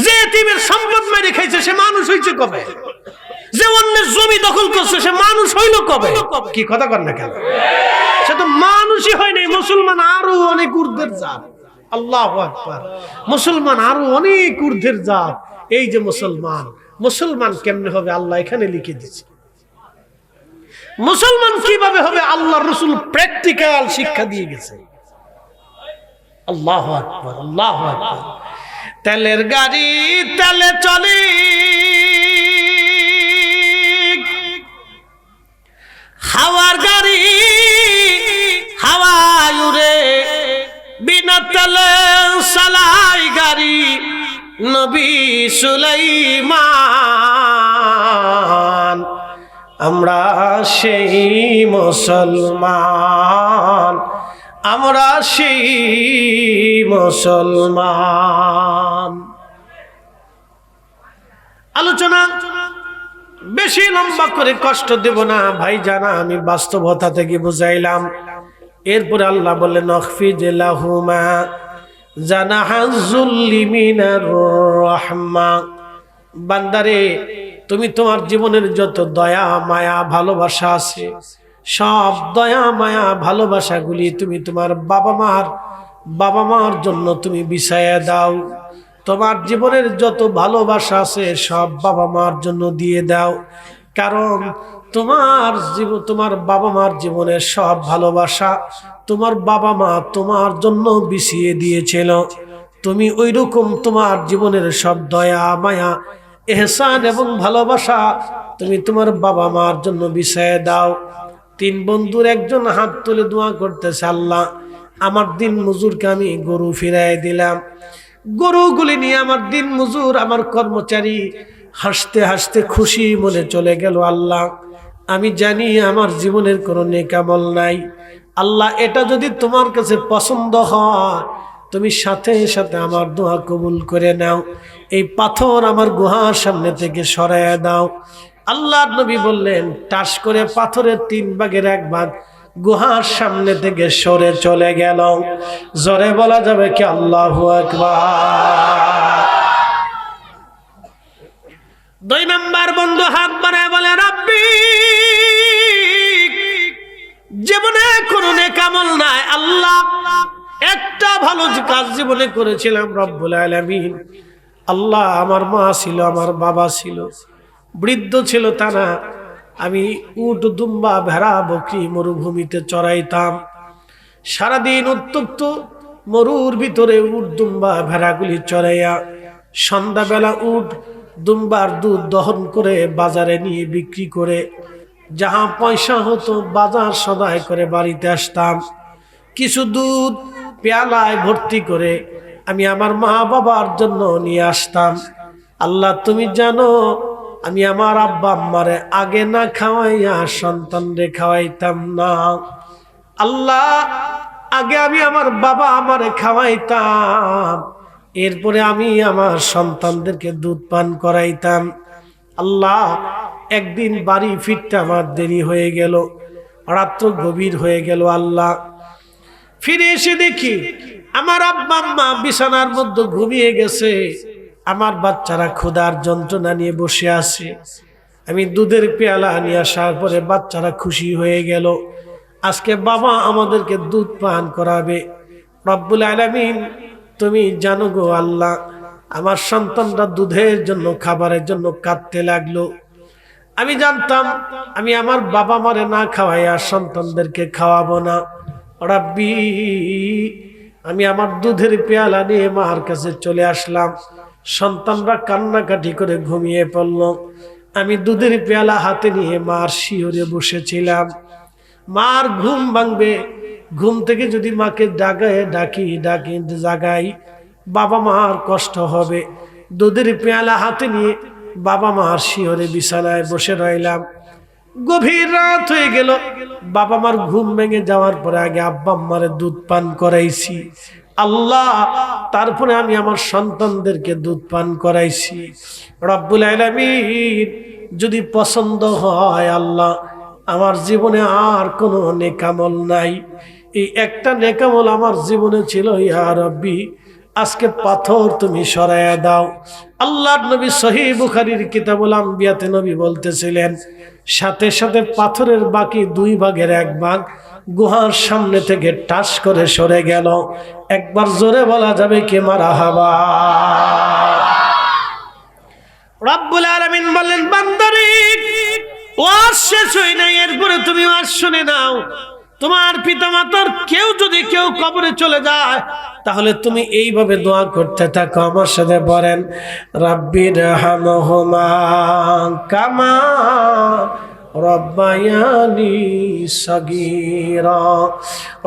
যে এতিমের সম্পদ মেরে খাইছে, সে মানুষ হইছে কবে? যে অন্যের জমি দখল করছে, সে মানুষ হইল কবে? কি কথা কর না কেন? সে তো মানুষই হয় নাই। মুসলমান আরো অনেক ঊর্ধ্বের জাত। আল্লাহু আকবার। মুসলমান আরো অনেক ঊর্ধ্বের জাত। এই যে মুসলমান কেমনে হবে আল্লাহ এখানে লিখে দিয়েছে। মুসলমান কিভাবে হবে আল্লাহর রাসূল প্র্যাকটিক্যাল শিক্ষা দিয়ে গেছে। আল্লাহু আকবার, আল্লাহু আকবার। তেলের গাড়ি তেলে চলে, হাওয়ার গাড়ি হাওয়ায় উড়ে, বিনা তেলে চালাই গাড়ি নবী সুলাইমান। আমরা সেই মুসলমান, আমরা সেই মুসলমান। আলোচনা বেশি লম্বা করে কষ্ট দেব না ভাই জানা, আমি বাস্তবতা থেকে বুঝাইলাম। এরপরে আল্লাহ বললেন নখফিজ লাহুমা জানাহাযুল্লি মিনার রাহমা। বান্দারে, তুমি তোমার জীবনের যত দয়া মায়া ভালোবাসা আছে, সব দয়া মায়া ভালোবাসাগুলি তুমি তোমার বাবা মার জন্য তুমি বিছায়া দাও। তোমার জীবনের যত ভালোবাসা আছে সব বাবা মার জন্য দিয়ে দাও। কারণ তোমার বাবা মার জীবনের সব ভালোবাসা তোমার বাবা মা তোমার জন্য বিছিয়ে দিয়েছিল। তুমি ওইরকম তোমার জীবনের সব দয়া মায়া এহসান এবং ভালোবাসা তুমি তোমার বাবা মার জন্য বিছায়া দাও। তিন বন্ধুর একজন হাত তুলে দোয়া করতেছে, আল্লাহ আমার দিন মজুরকে আমি গরু ফিরাই দিলাম। গরুগুলি নিয়ে আমার দিন মজুর আমার কর্মচারী হাসতে হাসতে খুশি মনে চলে গেল। আল্লাহ আমি জানি আমার জীবনের কোনো নেকামল নাই। আল্লাহ এটা যদি তোমার কাছে পছন্দ হয় তুমি সাথে সাথে আমার দোয়া কবুল করে নাও। এই পাথর আমার গুহার সামনে থেকে সরাইয়া দাও। আল্লাহর নবী বললেন টাস করে পাথরের 3 ভাগের 1 ভাগ গুহার সামনে থেকে সরে চলে গেল। জোরে বলা যাবে কি আল্লাহু আকবার। 2 নাম্বার বন্ধু হাত বাড়ায় বলে, রাব্বি জীবনে কোনো নেকামল নাই আল্লাহ, একটা ভালো কাজ জীবনে করেছিলাম রব্বুল আলামিন। আল্লাহ আমার মা ছিল, আমার বাবা ছিল, বৃদ্ধ ছিল তারা, আমি উট দুম্বা ভেড়া বকরি মরুভূমিতে চড়াইতাম। সারাদিন উত্তপ্ত মরুর ভিতরে উট দুম্বা ভেড়াগুলি চড়াইয়া সন্ধ্যাবেলা উট দুম্বার দুধ দহন করে বাজারে নিয়ে বিক্রি করে যাহা পয়সা হতো বাজার সদাই করে বাড়িতে আসতাম। কিছু দুধ পেয়ালায় ভর্তি করে আমি আমার মা বাবার জন্য নিয়ে আসতাম। আল্লাহ তুমি জানো আমি আমার আব্বা আম্মারে আগে না খাওয়াইয়া সন্তানরে খাওয়াইতাম না। আল্লাহ আগে আমি আমার বাবা আমারে খাওয়াইতাম, এরপরে আমি আমার সন্তানদেরকে দুধ পান করাইতাম। আল্লাহ একদিন বাড়ি ফিরতে আমার দেরি হয়ে গেল, রাত্র গভীর হয়ে গেল। আল্লাহ ফিরে এসে দেখি আমার আব্বা আম্মা বিছানার মধ্যে ঘুমিয়ে গেছে, আমার বাচ্চারা ক্ষুধার যন্ত্রণা নিয়ে বসে আছে। আমি দুধের পেয়ালা নিয়ে আসার পরে বাচ্চারা খুশি হয়ে গেল, আজকে বাবা আমাদেরকে দুধ পান করাবে। রব্বুল আলামিন তুমি জানো গো আল্লাহ, আমার সন্তানরা দুধের জন্য খাবারের জন্য কাঁদতে লাগলো। আমি জানতাম আমি আমার বাবা মারে না খাওয়াইয়া সন্তানদেরকে খাওয়াবো না। রাব্বি আমি আমার দুধের পেয়ালা নিয়ে মার কাছে চলে আসলাম। সন্তানরা কান্নাকাটি করে ঘুমিয়ে পড়ল, আমি দুধের পেয়ালা হাতে নিয়ে মার শিয়রে বসেছিলাম। মার ঘুম ভাঙবে, ঘুম থেকে যদি মাকে ডাকি জাগাই বাবা মার কষ্ট হবে। দুধের পেয়ালা হাতে নিয়ে বাবা মার শিয়রে বিছানায় বসে রইলাম। গভীর রাত হয়ে গেল, বাবা মার ঘুম ভেঙে যাওয়ার পরে আগে আব্বা আম্মারে দুধ পান করাইছি। আল্লাহ তারপরে আমি আমার সন্তানদেরকে দুধ পান করাইছি। রব্বুল আলামিন যদি পছন্দ হয় আল্লাহ আমার জীবনে আর কোনো নেকামল নাই, এই একটা নেকামল আমার জীবনে ছিল। ইয়া রব্বি আজকে পাথর তুমি সরাইয়া দাও। আল্লাহর নবী সহিহ বুখারীর কিতাবুল আম্বিয়াতে নবী বলতেছিলেন সাথে সাথে পাথরের বাকি 2 ভাগের 1 ভাগ গুহার সামনে থেকে টাস করে সরে গেল। একবার জোরে বলা যাবে কে মারহাবা। রব্বুল আলামিন বলেন বান্দারে ওয়াজ শেষ হয় নাই, এরপরে তুমি ওয়াজ শুনে নাও। তোমার পিতামাতার যদি কেউ কবরে চলে যায় তাহলে তুমি এইভাবে দোয়া করতে থাকো, আমার সাথে বলেন রাব্বির হামহুমা কামা রব্বায়ানি সগীরা,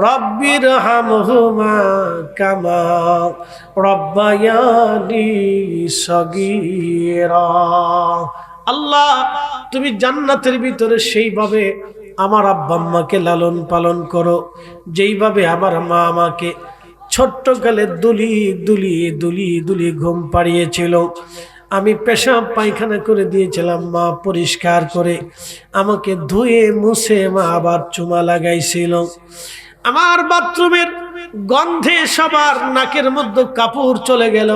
রব্বির হামহুমা কামা রব্বায়ানি সগীরা। আল্লাহ তুমি জান্নাতের ভিতরে সেইভাবে আমার আব্বা আম্মাকে লালন পালন করো যেইভাবে আমার মা আমাকে ছোট্টকালে দুলি ঘুম পাড়িয়েছিল। আমি পেশাব পায়খানা করে দিয়েছিলাম, মা পরিষ্কার করে আমাকে ধুয়ে মুছে মা আবার চুমা লাগাইছিল। আমার বাথরুমের গন্ধে সবার নাকের মধ্যে কাপড় চলে গেল,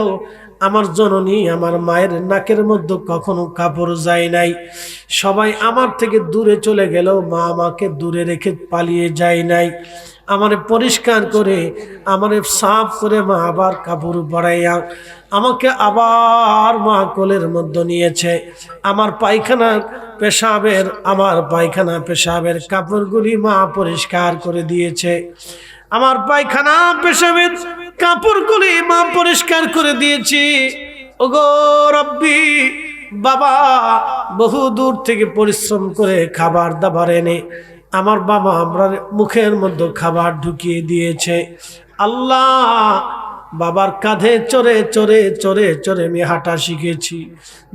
আমার জননী আমার মায়ের নাকের মধ্যে কখনো কাপড় যায় নাই। সবাই আমার থেকে দূরে চলে গেল, মা আমাকে দূরে রেখে পালিয়ে যায় নাই। আমারে পরিষ্কার করে আমারে সাফ করে মা আবার কাপড় পরাইয়া আমাকে আবার মা কোলের মধ্যে নিয়েছে। আমার পায়খানা পেশাবের কাপড়গুলি মা পরিষ্কার করে দিয়েছে। আমার পায়খানা পেশাবের কাপড়গুলি মা পরিষ্কার করে দিয়েছি। ওগো রব্বি, বাবা বহু দূর থেকে পরিশ্রম করে খাবার দাবার এনে আমার বাবা আমরা মুখের মধ্যে খাবার ঢুকিয়ে দিয়েছে। আল্লাহ, বাবার কাঁধে চড়ে চড়ে চড়ে চড়ে আমি হাঁটা শিখেছি।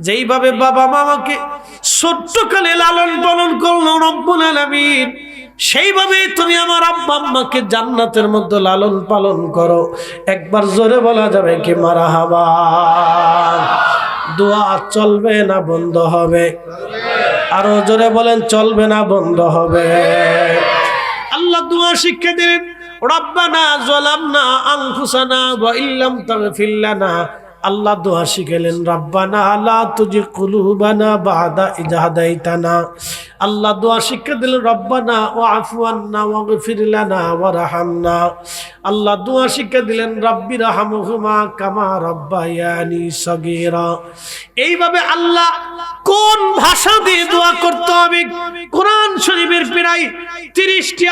যেইভাবে বাবা মামাকে ছোট্টকালে লালন পালন করলো রব্বুল আলামিন, সেইভাবে তুমি আমার আব্বা আম্মাকে জান্নাতের মধ্যে লালন পালন করো। একবার জোরে বলা যাবে কি মারহাবা? দোয়া চলবে না বন্ধ হবে? আরো জোরে বলেন, চলবে না বন্ধ হবে? আল্লাহ দোয়া শিক্ষা দিলেন, রব্বানা যালামনা আনফুসানা ওয়া ইল্লাম তাগফির লানা। আল্লাহ দোয়া শিখালেন, রব্বানা লা তুজি কুলুবানা বাদা ইয হাদাইতানা। আল্লাহ দোয়া শিক্ষা দিলেন, রব্বানা ওয়াফু আন্না ওয়াগফির লানা ওয়ারহামনা। আল্লাহ দোয়া শিক্ষা দিলেন, রাব্বির হামহুমা কামা রাব্বায়ানি সগীরা। এইভাবে আল্লাহ কোন ভাষা দিয়ে দোয়া করতে হবে? কোরআন শরীফের প্রায় 30টি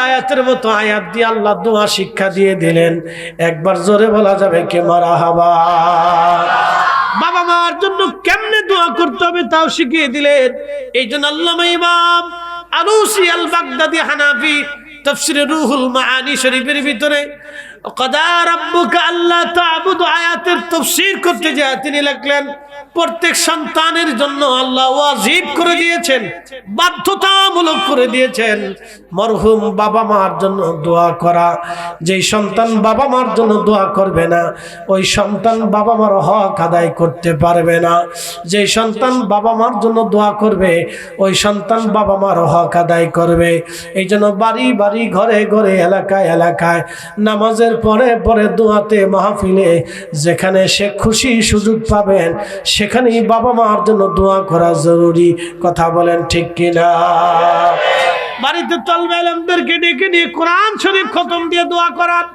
আয়াতের মতো আয়াত দিয়ে আল্লাহ দোয়া শিক্ষা দিয়ে দিলেন। একবার জোরে বলা যাবে কি মারহাবা? বাবা মার জন্য কেমনে দোয়া করতে হবে তাও শিখিয়ে দিলেন। এই জন্য আল্লামা ইমাম আলুসি আল বাগদাদি হানাফি তাফসিরে রুহুল মাআনি শরীফের ভিতরে কাদা রাব্বুকা আল্লা তা'বুদু আয়াতের তাফসীর করতে যায় তিনি লিখলেন, প্রত্যেক সন্তানের জন্য আল্লাহ ওয়াজিব করে দিয়েছেন, বাধ্যতামূলক করে দিয়েছেন মরহুম বাবা মার জন্য দোয়া করা। যেই সন্তান বাবা মার জন্য দোয়া করবে না, ওই সন্তান বাবা মার হক আদায় করতে পারবে না। যেই সন্তান বাবা মার জন্য দোয়া করবে, ওই সন্তান বাবা মার হক আদায় করবে। এই জন্য বাড়ি বাড়ি, ঘরে ঘরে, এলাকায় এলাকায় নামাজের পরে পরে দোয়াতে মাহফিলে যেখানে সে খুশি সুযোগ পাবেন সেখানেই বাবা মার জন্য দোয়া করা জরুরি। কথা বলেন ঠিক কিনা? বাড়িতে তলবে আলেমদেরকে ডেকে নিয়ে কোরআন শরীফ খতম দিয়ে দোয়া করান।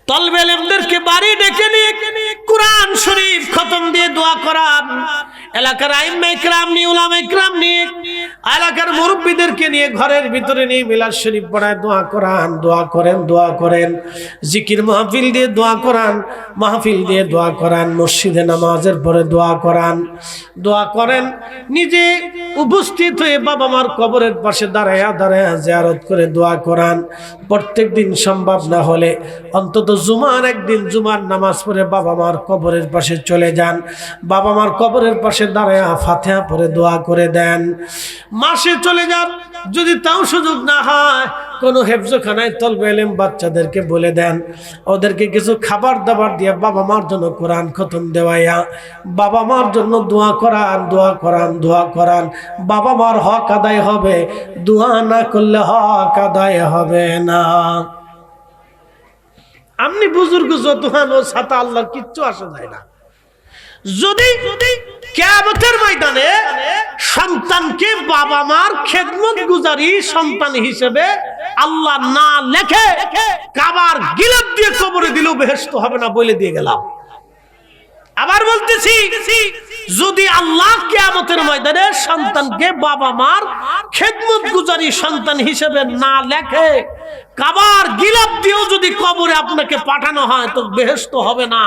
তলবে আলেমদেরকে বাড়ি ডেকে নিয়ে কোরআন শরীফ খতম দিয়ে দোয়া করান। এলাকার আইম্মা ইকরাম নিয়ে, উলামা ইকরাম নিয়ে, এলাকার মুরব্বীদেরকে নিয়ে ঘরের ভিতরে নিয়ে মিলাদ শরীফ পড়ায় দোয়া করান। দোয়া করেন জিকির মাহফিল দিয়ে দোয়া করান, মাহফিল দিয়ে দোয়া করান, মসজিদে নামাজের পরে দোয়া করেন। নিজে উপস্থিত হয়ে বাবা মার কবরের পাশে দাঁড়ায়া জিয়ারত করে দোয়া করান। প্রত্যেক দিন সম্ভব না হলে অন্তত জুমার একদিন জুমার নামাজ পড়ে বাবা মার কবরের পাশে চলে যান। বাবা মার কবরের পাশে দাঁড়ায়া ফাতিহা পড়ে দোয়া করে দেন। মাসে চলে যান। যদি তাও সুযোগ না হয়, কোনো হেফজখানায় তলবে ইলম বাচ্চাদেরকে বলে দেন, ওদেরকে কিছু খাবার দাবার দিয়ে বাবা মার জন্য কোরআন খতম দেওয়াইয়া বাবা মার জন্য দোয়া করান। বাবা মার হক আদায় হবে, দোয়া না করলে হক আদায় হবে না। আপনি বুজুর্গ যতহান ও ছাতা আল্লাহর কিচ্ছু আসা যায় না। যদি কিয়ামতের ময়দানে সন্তানকে বাবা মার খেদমত গুজারি সন্তান হিসেবে আল্লাহ না লেখে কাবার গিলাপ দিয়ে কবরে দিলেও বেহেশত হবে না বলে দিয়ে গেলাম। আবার বলতেছি, যদি আল্লাহ কিয়ামতের ময়দানে সন্তানকে বাবা মার খেদমত গুজারি সন্তান হিসেবে না লেখে, কাবার গিলাপ দিয়েও যদি কবরে আপনাকে পাঠানো হয় তো বেহেশত হবে না,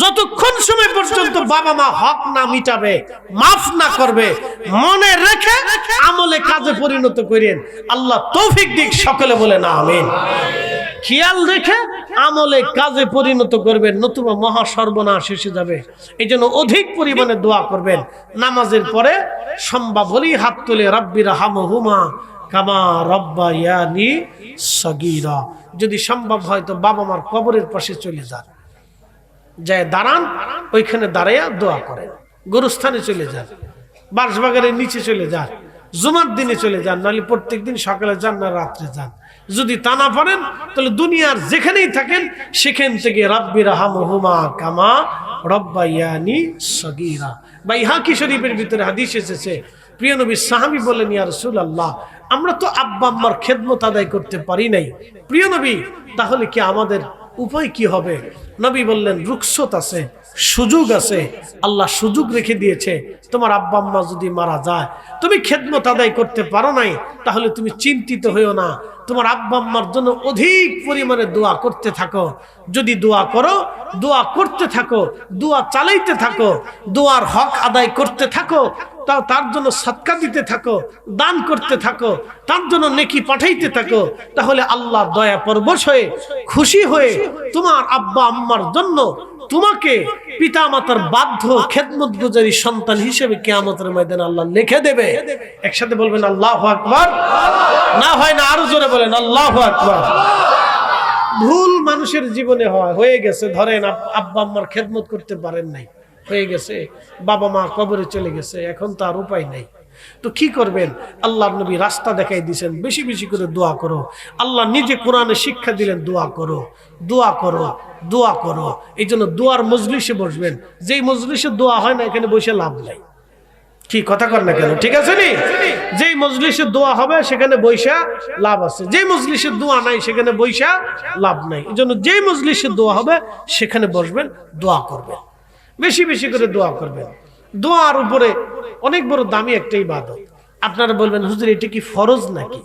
যতক্ষণ সময় পর্যন্ত বাবা মা হক না মিটাবে, মাফ না করবে। মনে রেখে আমলে কাজে পরিণত করেন। আল্লাহ তৌফিক দিক, সকলে বলেন আমিন। খেয়াল রেখে আমলে কাজে পরিণত করবেন, নতুবা মহা সর্বনাশ এসে যাবে। এই জন্য অধিক পরিমাণে দোয়া করবেন। নামাজের পরে সম্ভব হলেই হাত তুলে রাব্বির হামহুমা কামা রাব্বায়ানি সগীরা। যদি সম্ভব হয় তো বাবা মার কবরের পাশে চলে যান। যায় দাঁড়ান, ওইখানে দাঁড়াইয়া দোয়া করেন। গোরস্থানে চলে যান, বাঁশবাগানের নিচে চলে যান, জুমার দিনে চলে যান, নাহলে প্রত্যেক দিন সকালে যান না রাত্রে যান। যদি তা না পারেন তাহলে দুনিয়ার যেখানেই থাকেন সেখান থেকে রাব্বি রাহমহুমা কামা রব্বায়ানি সগীরা। বাইহাকি শরীফের ভিতরে হাদিস এসেছে, প্রিয় নবী সাহাবী বলেন, ইয়া রাসূলুল্লাহ, আমরা তো আব্বা আম্মার খেদমত আদায় করতে পারি নাই, প্রিয় নবী তাহলে কি আমাদের উপায় কি হবে? নবী বললেন, রুখসত আছে, সুযোগ আছে, আল্লাহ সুযোগ রেখে দিয়েছে। তোমার আব্বা আম্মা যদি মারা যায়, তুমি খেদমত আদায় করতে পারো নাই, তাহলে তুমি চিন্তিত হইও না, তোমার আব্বা আম্মার জন্য অধিক পরিমাণে দোয়া করতে থাকো। যদি দোয়া করো, দোয়া করতে থাকো, দোয়া চালাইতে থাকো, দোয়ার হক আদায় করতে থাকো, তার জন্য সদকা দিতে থাকো, দান করতে থাকো, তার জন্য নেকি পাঠাইতে থাকো, তাহলে আল্লাহ দয়া পরবশ হয়ে খুশি হয়ে তোমার আব্বা আম্মার জন্য তোমাকে পিতা মাতার বাধ্য খেদমত গুজারি সন্তান হিসেবে কিয়ামতের ময়দানে আল্লাহ লিখে দেবে। একসাথে বলবেন আল্লাহু আকবার। না হয় না, আরো জোরে বলেন আল্লাহু আকবার। ভুল মানুষের জীবনে হয়ে গেছে, ধরেন আব্বা আম্মার খেদমত করতে পারেন নাই, হয়ে গেছে, বাবা মা কবরে চলে গেছে, এখন তার উপায় নাই, তো কি করবেন? আল্লাহর নবী রাস্তা দেখাই দিয়েছেন, বেশি বেশি করে দোয়া করো। আল্লাহ নিজে কোরআনে শিক্ষা দিলেন, দোয়া করো, দোয়া করো, দোয়া করো। এই জন্য দোয়ার মজলিসে বসবেন। যেই মজলিসে দোয়া হয় না, এখানে বসে লাভ নাই। কি কথা কর না কেন? ঠিক আছে নি? যেই মজলিসে দোয়া হবে সেখানে বৈশা লাভ আছে, যেই মজলিসে দোয়া নাই সেখানে বৈশা লাভ নাই। এই জন্য যেই মজলিসে দোয়া হবে সেখানে বসবেন, দোয়া করবেন, বেশি বেশি করে দোয়া করবেন। দোয়ার উপরে অনেক বড় দামি একটা ইবাদত। আপনারা বলবেন, হুজুর এটা কি ফরজ নাকি?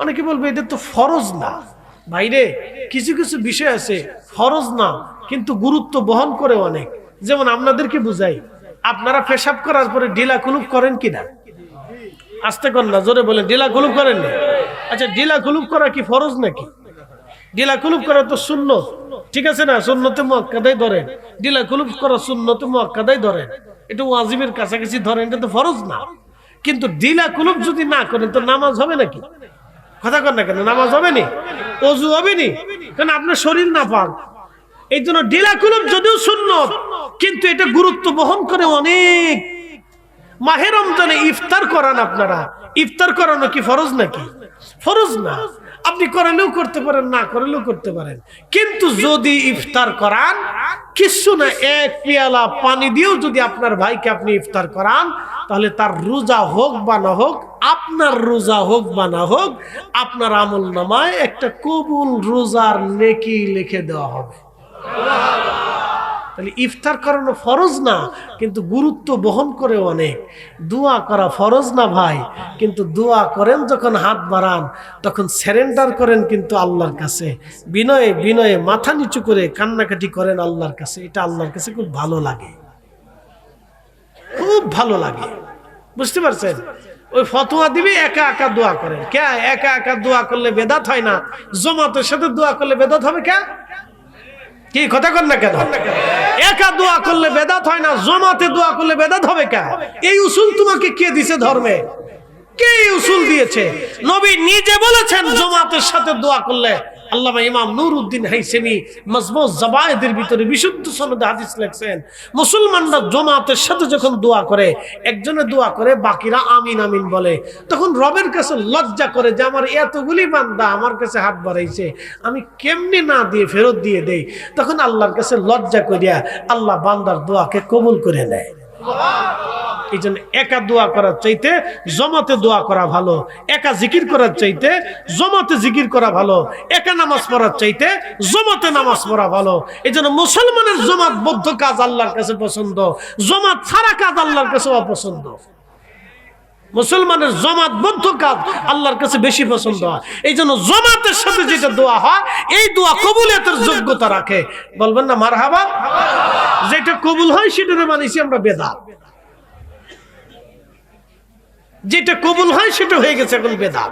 অনেকে বলবে এটা তো ফরজ না। ভাইরে, কিছু কিছু বিষয় আছে ফরজ না কিন্তু গুরুত্ব বহন করে অনেক। যেমন আপনাদেরকে বুঝাই, আপনারা পেশাব করার পরে ঢিলা কুলুপ করেন কিনা? আস্তে কর না, জোরে বলেন, ঢিলা কুলুপ করেন না? আচ্ছা, ঢিলা কুলুপ করা কি ফরজ নাকি? ঢিলা কুলুপ করা তো সুন্নত, ঠিক আছে না? সুন্নতে মুআক্কাদাই ধরেন, ঢিলা কুলুপ করা সুন্নতে মুআক্কাদাই ধরেন, এটা ওয়াজিবের কাছাকাছি ধরেন, এটা তো ফরজ না। কিন্তু ঢিলা কুলুপ যদি না করেন তো নামাজ হবে নাকি? কথা কর না কেন? নামাজ হবে নি, ওযু হবে নি, কারণ আপনার শরীর নাপাক। এই জন্য ঢিলা কুলুপ যদিও সুন্নত, কিন্তু এটা গুরুত্ব বহন করে অনেক। মাহে রমজানে ইফতার করান আপনারা, ইফতার করানো কি ফরজ নাকি? ফরজ না। আপনি করালেও করতে পারেন, না করালেও করতে পারেন, কিন্তু যদি ইফতার করান, কিছু না, এক পেয়ালা পানি দিয়েও যদি আপনার ভাইকে আপনি ইফতার করান, তাহলে তার রোজা হোক বা না হোক, আপনার রোজা হোক বা না হোক, আপনার আমল নামায় একটা কবুল রোজার নেকি লিখে দেওয়া হবে। তাহলে ইফতার করানো ফরজ না, কিন্তু গুরুত্ব বহন করে অনেক। দোয়া করা ফরজ না ভাই, কিন্তু দোয়া করেন যখন হাত বাড়ান তখন সারেন্ডার করেন কিন্তু আল্লাহর কাছে, বিনয়ে বিনয়ে মাথা নিচু করে কান্নাকাটি করেন আল্লাহর কাছে। এটা আল্লাহর কাছে খুব ভালো লাগে, খুব ভালো লাগে, বুঝতে পারছেন? ওই ফতোয়া দিবি, একা একা দোয়া করেন। কে একা একা দোয়া করলে বেদাত হয় না? জামাতের সাথে দোয়া করলে বেদাত হবে কে? কি কথা কর না কেন? একা দোয়া করলে বেদাত হয় না, জামাতে দোয়া করলে বেদাত হবে কে? এই উসুল তোমাকে কে দিয়েছে ধর্মে? কে এই উসুল দিয়েছে? নবী নিজে বলেছেন জামাতের সাথে দোয়া করলে। আল্লামা ইমাম নুরউদ্দিন হাইসেমি মাজমু জাবায়েদের ভিতরে বিশুদ্ধ সনদে হাদিস লিখছেন, মুসলমানরা জামাতের সাথে যখন দোয়া করে, একজনে দোয়া করে, বাকিরা আমিন আমিন বলে, তখন রবের কাছে লজ্জা করে যে আমার এতগুলি বান্দা আমার কাছে হাত বাড়াইছে, আমি কেমনে না দিয়ে ফেরত দিয়ে দেই। তখন আল্লাহর কাছে লজ্জা করিয়া আল্লাহ বান্দার দোয়াকে কবুল করে নেয়। এই জন্য একা দোয়া করার চাইতে জমাতে দোয়া করা ভালো, একা জিকির করার চাইতে জমাতে জিকির করা ভালো, একা নামাজ পড়ার চাইতে জমাতে নামাজ পড়া ভালো। এই জন্য মুসলমানের জমাতবদ্ধ কাজ আল্লাহর কাছে পছন্দ, জমাত ছাড়া কাজ আল্লাহর কাছে অপছন্দ। মুসলমানের জমাতবদ্ধ কাজ আল্লাহর কাছে বেশি পছন্দ হয়। এই জন্য জমাতের সাথে যেটা দোয়া হয়, এই দোয়া কবুলিয়তের যোগ্যতা রাখে। বলবেন না মারহাবা? যেটা কবুল হয় সেটারে মানিছি আমরা বেদাত, যেটা কবুল হয় সেটা হয়ে গেছে এখন বেদাত।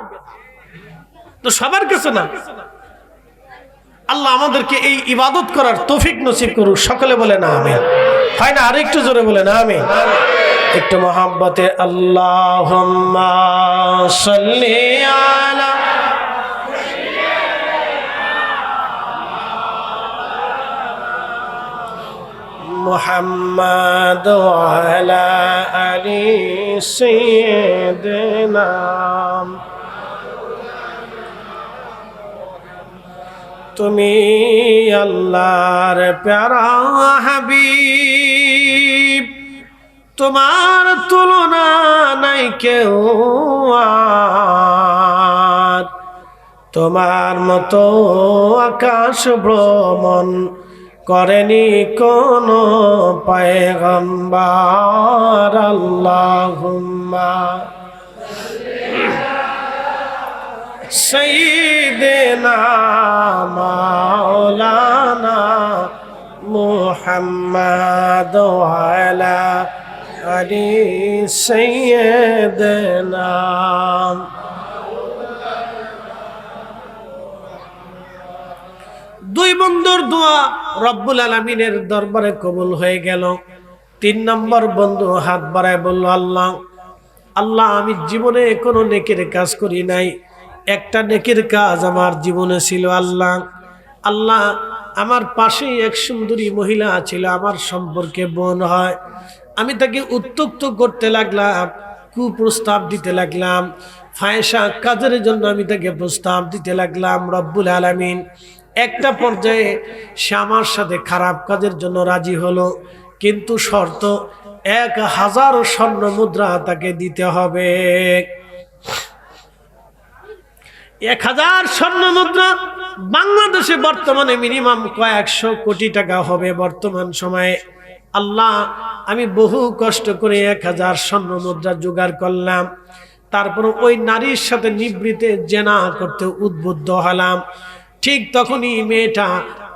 তো সবার কাছে না। আল্লাহ আমাদেরকে এই ইবাদত করার তৌফিক নসিব করুক। সকলে বলে না আমিন। হয় না? আরেকটু জোরে বলে না আমিন। একটু মহাব্বতে আল্লাহুম্মা সাল্লি আলা মুহাম্মাদ ওয়া আলা আলি সাইয়্যিদিনা। তুমি আল্লাহর প্যারা হাবিব, তোমার তুলনা নাই কেউ আর, তোমার মতো আকাশ ভ্রমণ করেনি কোন পয়গম্বর। আল্লাহুম্মা সাইয়্যিদিনা মাওলানা মুহাম্মাদ ওয়া আলা আলি সাইয়্যিদিনা। দুই বন্ধুর দোয়া রব্বুল আলামিনের দরবারে কবুল হয়ে গেল। 3 নম্বর বন্ধু হাত বাড়ায় বলল, আল্লাহ আল্লাহ আমি জীবনে কোনো নেকির কাজ করি নাই, একটা নেকির কাজ আমার জীবনে ছিল। আল্লাহ আল্লাহ আমার পাশেই এক সুন্দরী মহিলা ছিল, আমার সম্পর্কে বোন হয়। আমি তাকে উত্ত্যক্ত করতে লাগলাম, কুপ্রস্তাব দিতে লাগলাম, ফায়সা কাজের জন্য আমি তাকে প্রস্তাব দিতে লাগলাম। রব্বুল আলামিন একটা পর্যায়ে সে আমার সাথে খারাপ কাজের জন্য রাজি হলো, কিন্তু শর্ত 1000 স্বর্ণ মুদ্রা তাকে দিতে হবে। 1000 স্বর্ণ মুদ্রা বাংলাদেশে বর্তমানে মিনিমাম কয়েকশো কোটি টাকা হবে বর্তমান সময়ে। আল্লাহ আমি বহু কষ্ট করে 1000 স্বর্ণ মুদ্রা জোগাড় করলাম। তারপর ওই নারীর সাথে নিবৃতে জেনা করতে উদ্বুদ্ধ হলাম। ঠিক তখনই মেয়েটা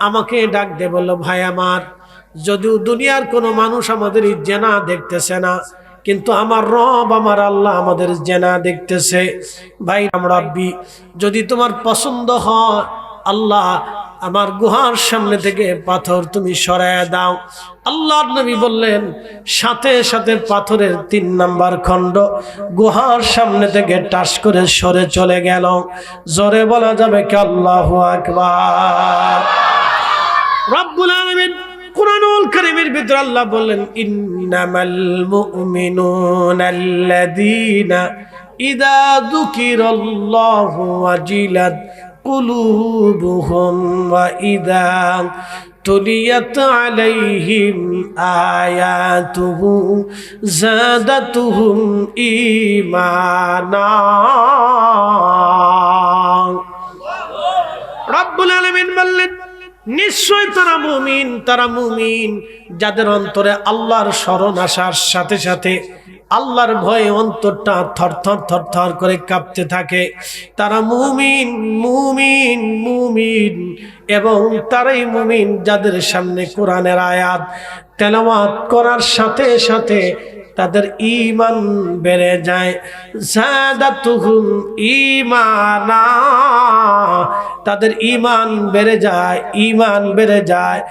আমাকে ডাক দিয়ে বলল, ভাই আমার, যদিও দুনিয়ার কোনো মানুষ আমাদের জেনা দেখতেছে না, কিন্তু আমার রব আমার আল্লাহ আমাদের জেনা দেখতেছে। ভাই রাব্বি, যদি তোমার পছন্দ হয় আল্লাহ আমার গুহার সামনে থেকে পাথর তুমি সরায় দাও। আল্লাহর নবী বললেন, সাথে সাথে পাথরের 3 নাম্বার খণ্ড গুহার সামনে থেকে টাস করে সরে চলে গেল। জোরে বলা যাবে কি আল্লাহু আকবার। রব্বুল আলামিন কুরআনুল কারীমের ভিতর আল্লাহ বললেন, ইন্নামাল মুমিনুনা আল্লাযীনা ইযা যুকিরাল্লাহু ওয়াজিলাত কুলুবুহুম ওয়া ইযা তুলিয়াত আলাইহিম আয়াতুহু যাদাতুহুম ঈমানা। রব্বুল আলামিন বললেন, নিশ্চয় তারা মুমিন যাদের অন্তরে আল্লাহর স্মরণ আসার সাথে সাথে আল্লাহর ভয়ে অন্তরটা থরথর থরথর করে কাঁপতে থাকে। তারা মুমিন এবং তারাই মুমিন যাদের সামনে কোরআনের আয়াত তেলাওয়াত করার সাথে সাথে তাদের ঈমান বেড়ে যায়। যাদাতুহুম ঈমানা, তাদের ঈমান বেড়ে যায়, ঈমান বেড়ে যায়,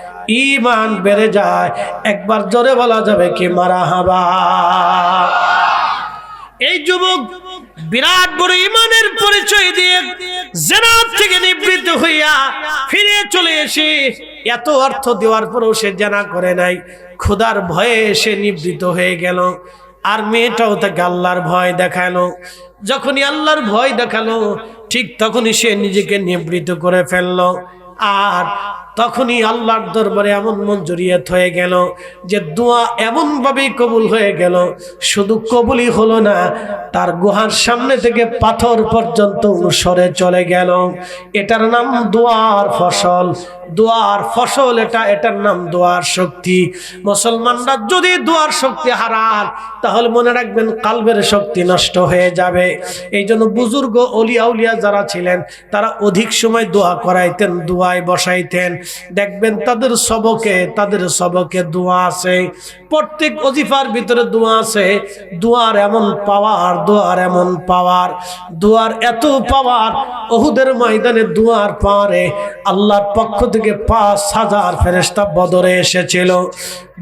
ঈমান বেড়ে যায়। একবার জোরে বলা যাবে কি মারহাবা। এই যুবক বিরাট বড় ঈমানের পরিচয় দিয়ে জিনাত থেকে নিবৃত্ত হইয়া ফিরে চলে এসে এত অর্থ দেওয়ার পরেও সে জিনা করে নাই, খোদার ভয়ে সে নিবৃত্ত হয়ে গেল। আর মেয়েটাও তাকে আল্লাহর ভয় দেখালো। যখনই আল্লাহর ভয় দেখালো ঠিক তখনই সে নিজেকে নিবৃত্ত করে ফেললো। আর তখনই আল্লাহর দরবারে এমন মঞ্জুরিয়ত হয়ে গেল যে দোয়া এমন ভাবে কবুল হয়ে গেল। শুধু কবুলই হলো না, তার গুহার সামনে থেকে পাথর পর্যন্ত সরে চলে গেল। এটার নাম দোয়ার ফসল। দোয়ার ফসল এটার নাম দোয়ার শক্তি। মুসলমানরা যদি দোয়ার শক্তি হারান তাহলে মনে রাখবেন কালবের শক্তি নষ্ট হয়ে যাবে। এই জন্য বুজুর্গ ওলিয়া উলিয়া যারা ছিলেন তারা অধিক সময় দোয়া করাইতেন, দোয়ায় বসাইতেন। দেখবেন তাদের সবকে দোয়া আছে, প্রত্যেক ওজিফার ভিতরে দোয়া আছে। দোয়ার এমন পাওয়ার, দোয়ার এত পাওয়ার, উহুদের ময়দানে দোয়ার পাওয়ারে আল্লাহর পক্ষ থেকে থেকে 5,000 ফেরেশতা বদরে এসেছিল,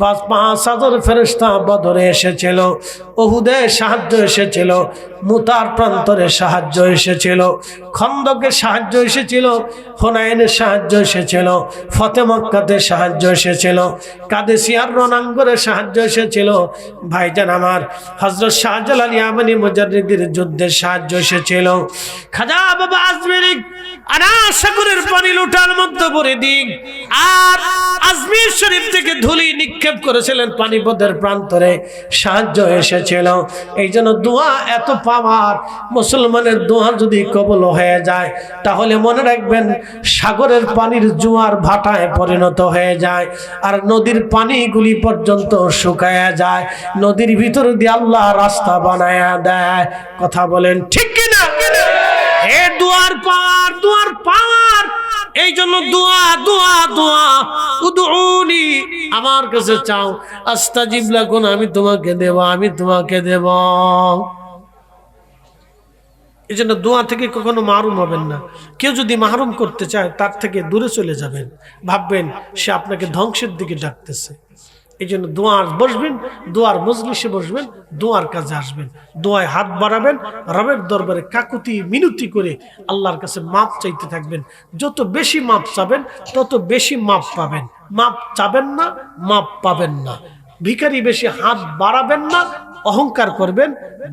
5,000 ফেরেশতা বদরে এসেছিল, উহুদে সাহায্য এসেছিল, মুতার প্রান্তরে সাহায্য এসেছিল, খন্দকে সাহায্য এসেছিল, হুনাইনে সাহায্য এসেছিল, ফতে মক্কাতে সাহায্য এসেছিল, কাদেসিয়ার রণাঙ্গনে সাহায্য এসেছিল। ভাইজান আমার হযরত শাহজালাল ইয়ামানি মুজাদ্দিদের যুদ্ধে সাহায্য এসেছিল। খাজা বাবা আজমেরি আনাসাগরের পানি লুটার মধ্যে ভরে দিক আর আজমির শরীফ থেকে ধুলি নিক্ষেপ করেছিলেন পানিপথের প্রান্তরে, সাহায্য এসেছিল। এই জন্য দোয়া এত পাওয়ার, মুসলমানের দোয়া যদি কবুল হয়ে যায় তাহলে মনে রাখবেন সাগরের পানির জোয়ার ভাটায় পরিণত হয়ে যায় আর নদীর পানিগুলি পর্যন্ত শুকায়া যায়, নদীর ভিতর দিয়ে আল্লাহ রাস্তা বানায়া দেয়। কথা বলেন ঠিক কিনা? এ দুয়ার পাওয়ার, দুয়ার পাওয়ার। এই জন্য দোয়া দোয়া দোয়া, উদউনি, আমার কাছে চাও, আস্তাজিব লাকুম, আমি তোমাকে দেব, আমি তোমাকে দেব। এই জন্য দোয়া থেকে কখনো মাহরুম হবেন না। কেউ যদি মাহরুম করতে চায় তার থেকে দূরে চলে যাবেন, ভাববেন সে আপনাকে ধ্বংসের দিকে ডাকতেছে। এই জন্য দোয়ার বসবেন, দোয়ার মজলিসে বসবেন, দোয়ার কাজে আসবেন, দোয়ায় হাত বাড়াবেন, রবের দরবারে কাকুতি মিনতি করে আল্লাহর কাছে মাপ চাইতে থাকবেন। যত বেশি মাপ চাবেন তত বেশি মাপ পাবেন। মাপ চাবেন না, মাপ পাবেন না। ভিখারি বেশি হাত বাড়াবেন না, অহংকার করবেন,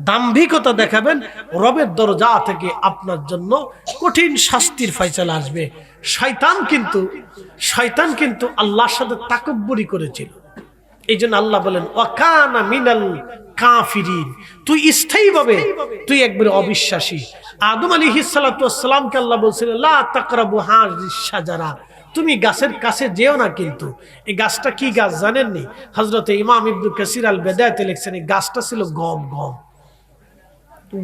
দাম্ভিকতা দেখাবেন, রবের দরজা থেকে আপনার জন্য কঠিন শাস্তির ফয়সালা আসবে। শয়তান কিন্তু আল্লাহর সাথে তাকব্বুরি করেছিল। এই জন্য আল্লাহ বলেন ওয়াকানা মিনাল কাফিরিন, তুই স্থায়ীভাবে তুই একবারে অবিশ্বাসী। আদম আলাইহিস সালাতু ওয়াস সালামকে আল্লাহ বলছিলেন লা তাকরাবু হাযিস শাজারা, তুমি গাছের কাছে যেও না। কিন্তু এই গাছটা কি গাছ জানেননি? হযরতে ইমাম ইবনে কাসির আল বিদায়াতে লিখছেন এই গাছটা ছিল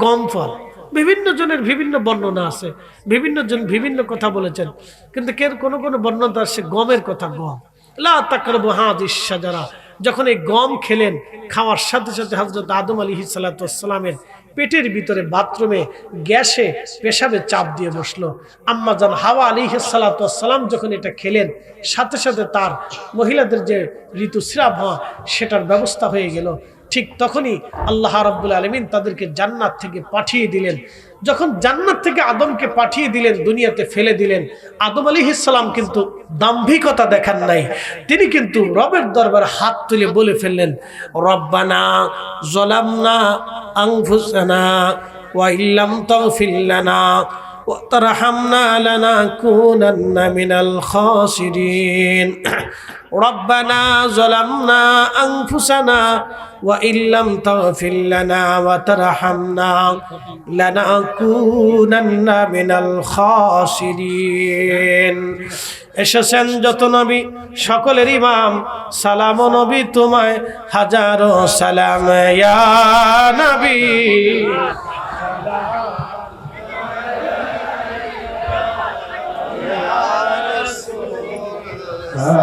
গম ফল। বিভিন্ন জনের বিভিন্ন বর্ণনা আছে, বিভিন্ন জন বিভিন্ন কথা বলেছেন, কিন্তু কোনো বর্ণনা আসছে গমের কথা। গম, লা তাকরাবু হাযিস শাজারা। যখন এই গম খেলেন, খাওয়ার সাথে সাথে হযরত আদম আলাইহিস সালাতু ওয়াস সালামের পেটের ভিতরে বাথরুমে গ্যাসে পেশাবে চাপ দিয়ে বসলো। আম্মা জান হাওয়া আলাইহিস সালাতু ওয়াস সালাম যখন এটা খেলেন, সাথে সাথে তার মহিলাদের যে ঋতুস্রাব হওয়া সেটার ব্যবস্থা হয়ে গেল। ঠিক তখনই আল্লাহ রাব্বুল আলামিন তাদেরকে জান্নাত থেকে পাঠিয়ে দিলেন। যখন জান্নাত থেকে আদমকে পাঠিয়ে দিলেন, দুনিয়াতে ফেলে দিলেন, আদম আলাইহিস সালাম কিন্তু দাম্ভিকতা দেখান নাই। তিনি কিন্তু রবের দরবারে হাত তুলে বলে ফেললেন রব্বানা যালামনা আনফুসানা ওয়া ইল্লাম তাগফির লানা ওয়া তারহামনা লানাকুনান্না মিনাল খাসিরিন। রব্বানা যালামনা আনফুসানা ওয়া ইল্লাম তাগফির লানা ওয়া তারহামনা লানাকুনান্না মিনাল খাসিরিন। এসেছেন যত নবী সকলের ইমাম, সালাম নবী তোমায় হাজারো সালাম ইয়া নবী।